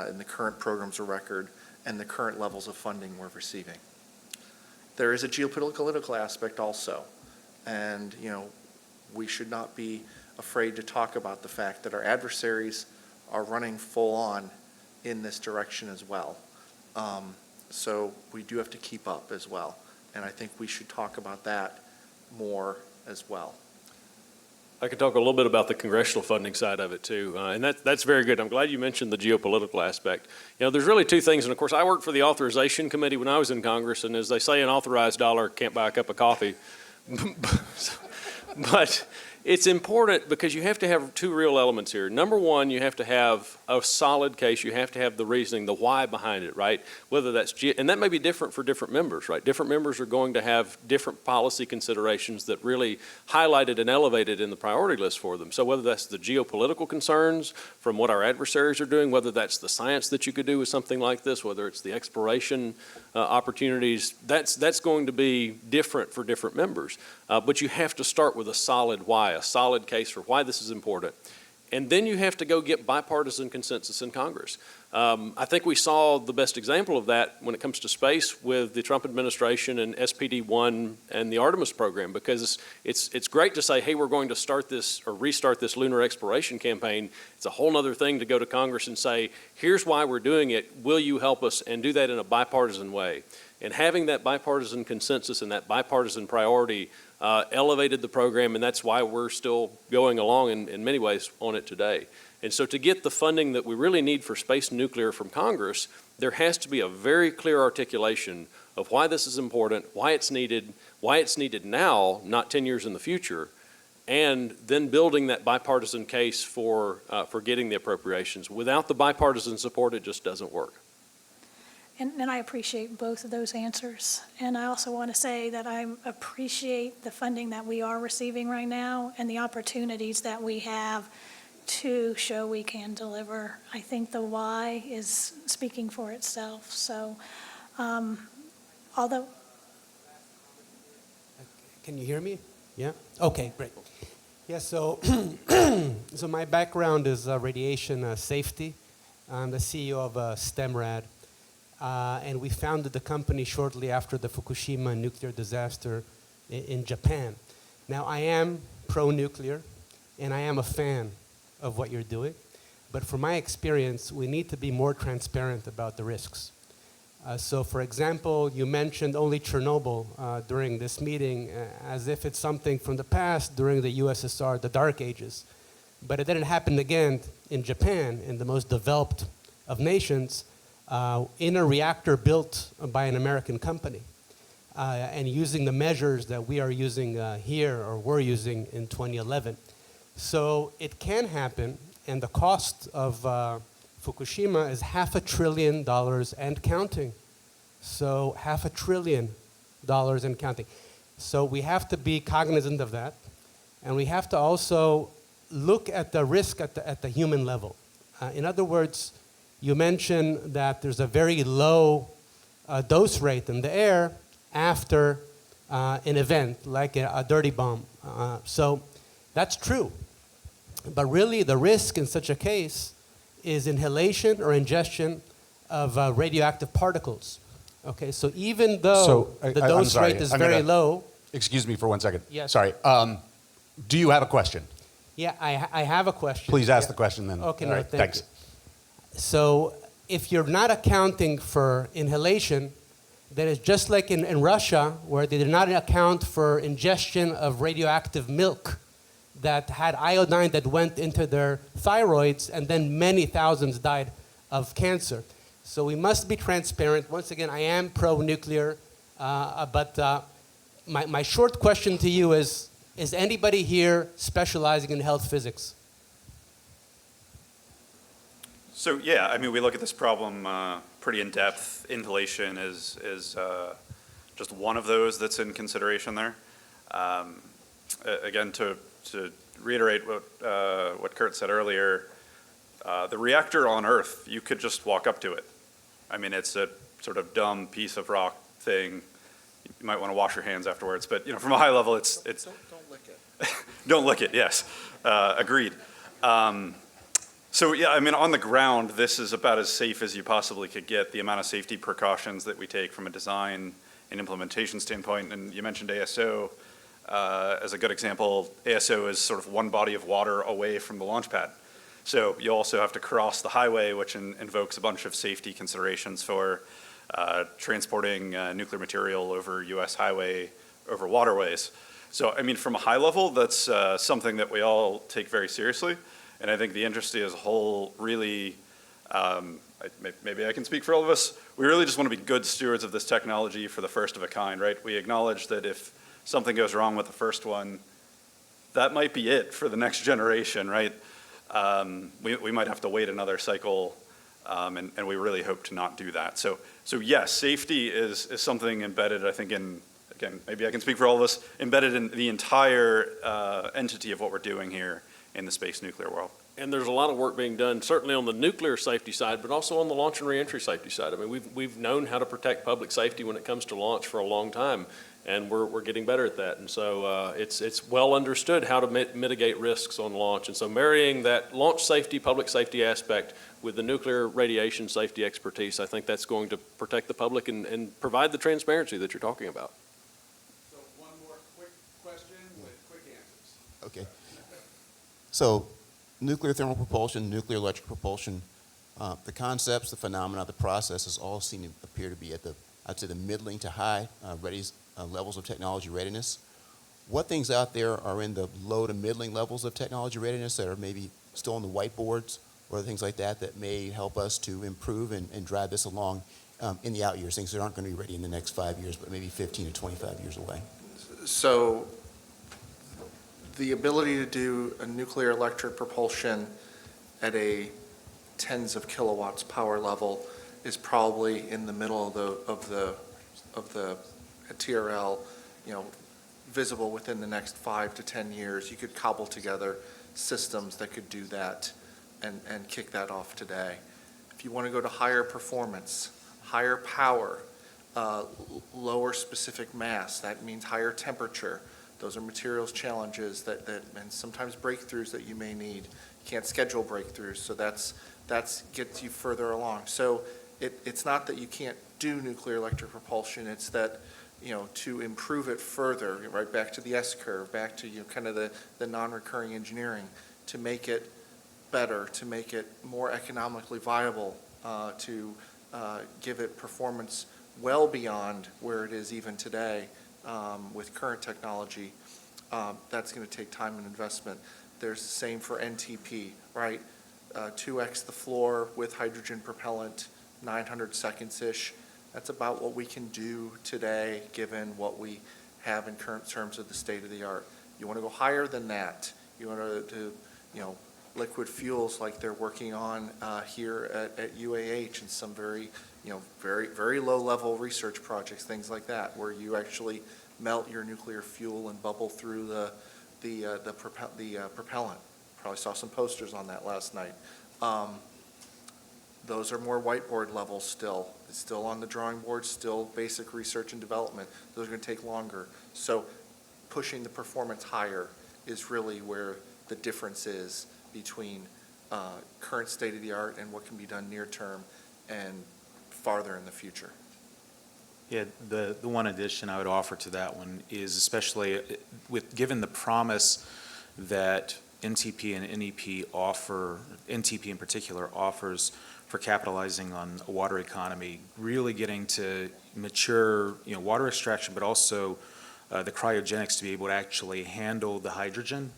in the current programs of record and the current levels of funding we're receiving. There is a geopolitical aspect also, and you know, we should not be afraid to talk about the fact that our adversaries are running full on in this direction as well. So we do have to keep up as well, and I think we should talk about that more as well. I could talk a little bit about the congressional funding side of it too, and that's very good. I'm glad you mentioned the geopolitical aspect. You know, there's really two things, and of course I worked for the authorization committee when I was in Congress, and as they say, an authorized dollar can't buy a cup of coffee. But it's important because you have to have two real elements here. Number one, you have to have a solid case. You have to have the reasoning, the why behind it, right? Whether that's, and that may be different for different members, right? Different members are going to have different policy considerations that really highlighted and elevated in the priority list for them. So whether that's the geopolitical concerns from what our adversaries are doing, whether that's the science that you could do with something like this, whether it's the exploration opportunities, that's going to be different for different members. But you have to start with a solid why, a solid case for why this is important. And then you have to go get bipartisan consensus in Congress. I think we saw the best example of that when it comes to space with the Trump administration and SPD-1 and the Artemis program, because it's great to say, hey, we're going to start this or restart this lunar exploration campaign. It's a whole other thing to go to Congress and say, here's why we're doing it. Will you help us? And do that in a bipartisan way. And having that bipartisan consensus and that bipartisan priority elevated the program, and that's why we're still going along in many ways on it today. And so to get the funding that we really need for space and nuclear from Congress, there has to be a very clear articulation of why this is important, why it's needed now, not 10 years in the future, and then building that bipartisan case for getting the appropriations. Without the bipartisan support, it just doesn't work. And I appreciate both of those answers. And I also want to say that I appreciate the funding that we are receiving right now and the opportunities that we have to show we can deliver. I think the why is speaking for itself. So although... Can you hear me? Yeah? Okay, great. Yeah, so, so my background is radiation safety. I'm the CEO of STEMRAD. And we founded the company shortly after the Fukushima nuclear disaster in Japan. Now, I am pro-nuclear, and I am a fan of what you're doing. But from my experience, we need to be more transparent about the risks. So, for example, you mentioned only Chernobyl during this meeting as if it's something from the past during the USSR, the Dark Ages. But it didn't happen again in Japan, in the most developed of nations, in a reactor built by an American company and using the measures that we are using here or were using in 2011. So it can happen, and the cost of Fukushima is $500 billion and counting. So $500 billion and counting. So we have to be cognizant of that, and we have to also look at the risk at the human level. In other words, you mentioned that there's a very low dose rate in the air after an event, like a dirty bomb. So that's true. But really, the risk in such a case is inhalation or ingestion of radioactive particles. Okay, so even though the dose rate is very low. Excuse me for 1 second. Yes. Sorry. Do you have a question? Yeah, I have a question. Please ask the question then. Okay, All no, right, thanks. So if you're not accounting for inhalation, then it's just like in Russia, where they did not account for ingestion of radioactive milk that had iodine that went into their thyroids, and then many thousands died of cancer. So we must be transparent. Once again, I am pro-nuclear, but my short question to you is anybody here specializing in health physics? So yeah, I mean, we look at this problem pretty in depth. Inhalation is just one of those that's in consideration there. Again, to reiterate what Kurt said earlier, the reactor on Earth, you could just walk up to it. I mean, it's a sort of dumb piece of rock thing. You might want to wash your hands afterwards, but from a high level, it's Don't lick it. don't lick it. Yes, agreed. So yeah, I mean, on the ground, this is about as safe as you possibly could get. The amount of safety precautions that we take from a design and implementation standpoint, and you mentioned ASO as a good example. ASO is sort of one body of water away from the launch pad. So you also have to cross the highway, which invokes a bunch of safety considerations for transporting nuclear material over U.S. highway, over waterways. So, I mean, from a high level, that's something that we all take very seriously. And I think the industry as a whole really, maybe I can speak for all of us, we really just want to be good stewards of this technology for the first of a kind, right? We acknowledge that if something goes wrong with the first one, that might be it for the next generation, right? We might have to wait another cycle, and we really hope to not do that. So yes, safety is something embedded, I think, in, again, maybe I can speak for all of us, embedded in the entire entity of what we're doing here in the space nuclear world. And there's a lot of work being done, certainly on the nuclear safety side, but also on the launch and reentry safety side. I mean, we've known how to protect public safety when it comes to launch for a long time, and we're getting better at that. And so it's well understood how to mitigate risks on launch. And so marrying that launch safety, public safety aspect with the nuclear radiation safety expertise, I think that's going to protect the public and provide the transparency that you're talking about. So one more quick question with quick answers. Okay. So nuclear thermal propulsion, nuclear electric propulsion, the concepts, the phenomena, the processes all seem to appear to be at the, I'd say, the middling to high levels of technology readiness. What things out there are in the low to middling levels of technology readiness that are maybe still on the whiteboards or things like that that may help us to improve and drive this along in the out years, things that aren't going to be ready in the next 5 years, but maybe 15 to 25 years away? So the ability to do a nuclear electric propulsion at a tens of kilowatts power level is probably in the middle of the TRL, visible within the next 5 to 10 years. You could cobble together systems that could do that and kick that off today. If you want to go to higher performance, higher power, lower specific mass, that means higher temperature. Those are materials challenges and sometimes breakthroughs that you may need. You can't schedule breakthroughs, so that's gets you further along. So it's not that you can't do nuclear electric propulsion, it's that, to improve it further, right back to the S-curve, back to kind of the non-recurring engineering, to make it better, to make it more economically viable, to give it performance well beyond where it is even today. With current technology, that's going to take time and investment. There's the same for NTP, right? 2x the floor with hydrogen propellant, 900 seconds-ish. That's about what we can do today, given what we have in current terms of the state of the art. You want to go higher than that. You want to liquid fuels like they're working on here at UAH and some very very low-level research projects, things like that, where you actually melt your nuclear fuel and bubble through the propellant. Probably saw some posters on that last night. Those are more whiteboard level still. It's still on the drawing board, still basic research and development. Those are going to take longer. So pushing the performance higher is really where the difference is between current state of the art and what can be done near term and farther in the future. Yeah, the one addition I would offer to that one is, especially given the promise that NTP and NEP offer, NTP in particular offers for capitalizing on a water economy, really getting to mature, water extraction, but also the cryogenics to be able to actually handle the hydrogen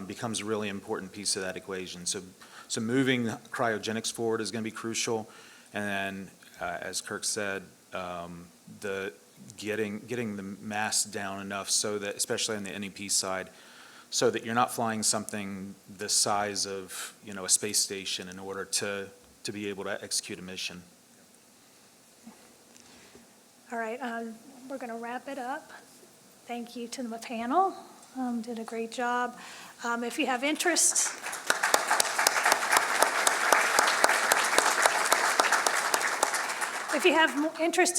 becomes a really important piece of that equation. So moving cryogenics forward is going to be crucial. And then, as Kirk said, the getting the mass down enough so that, especially on the NEP side, so that you're not flying something the size of, a space station in order to be able to execute a mission. All right, we're going to wrap it up. Thank you to the panel. Did a great job. If you have interest,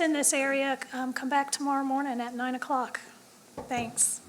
in this area, come back tomorrow morning at 9 o'clock. Thanks.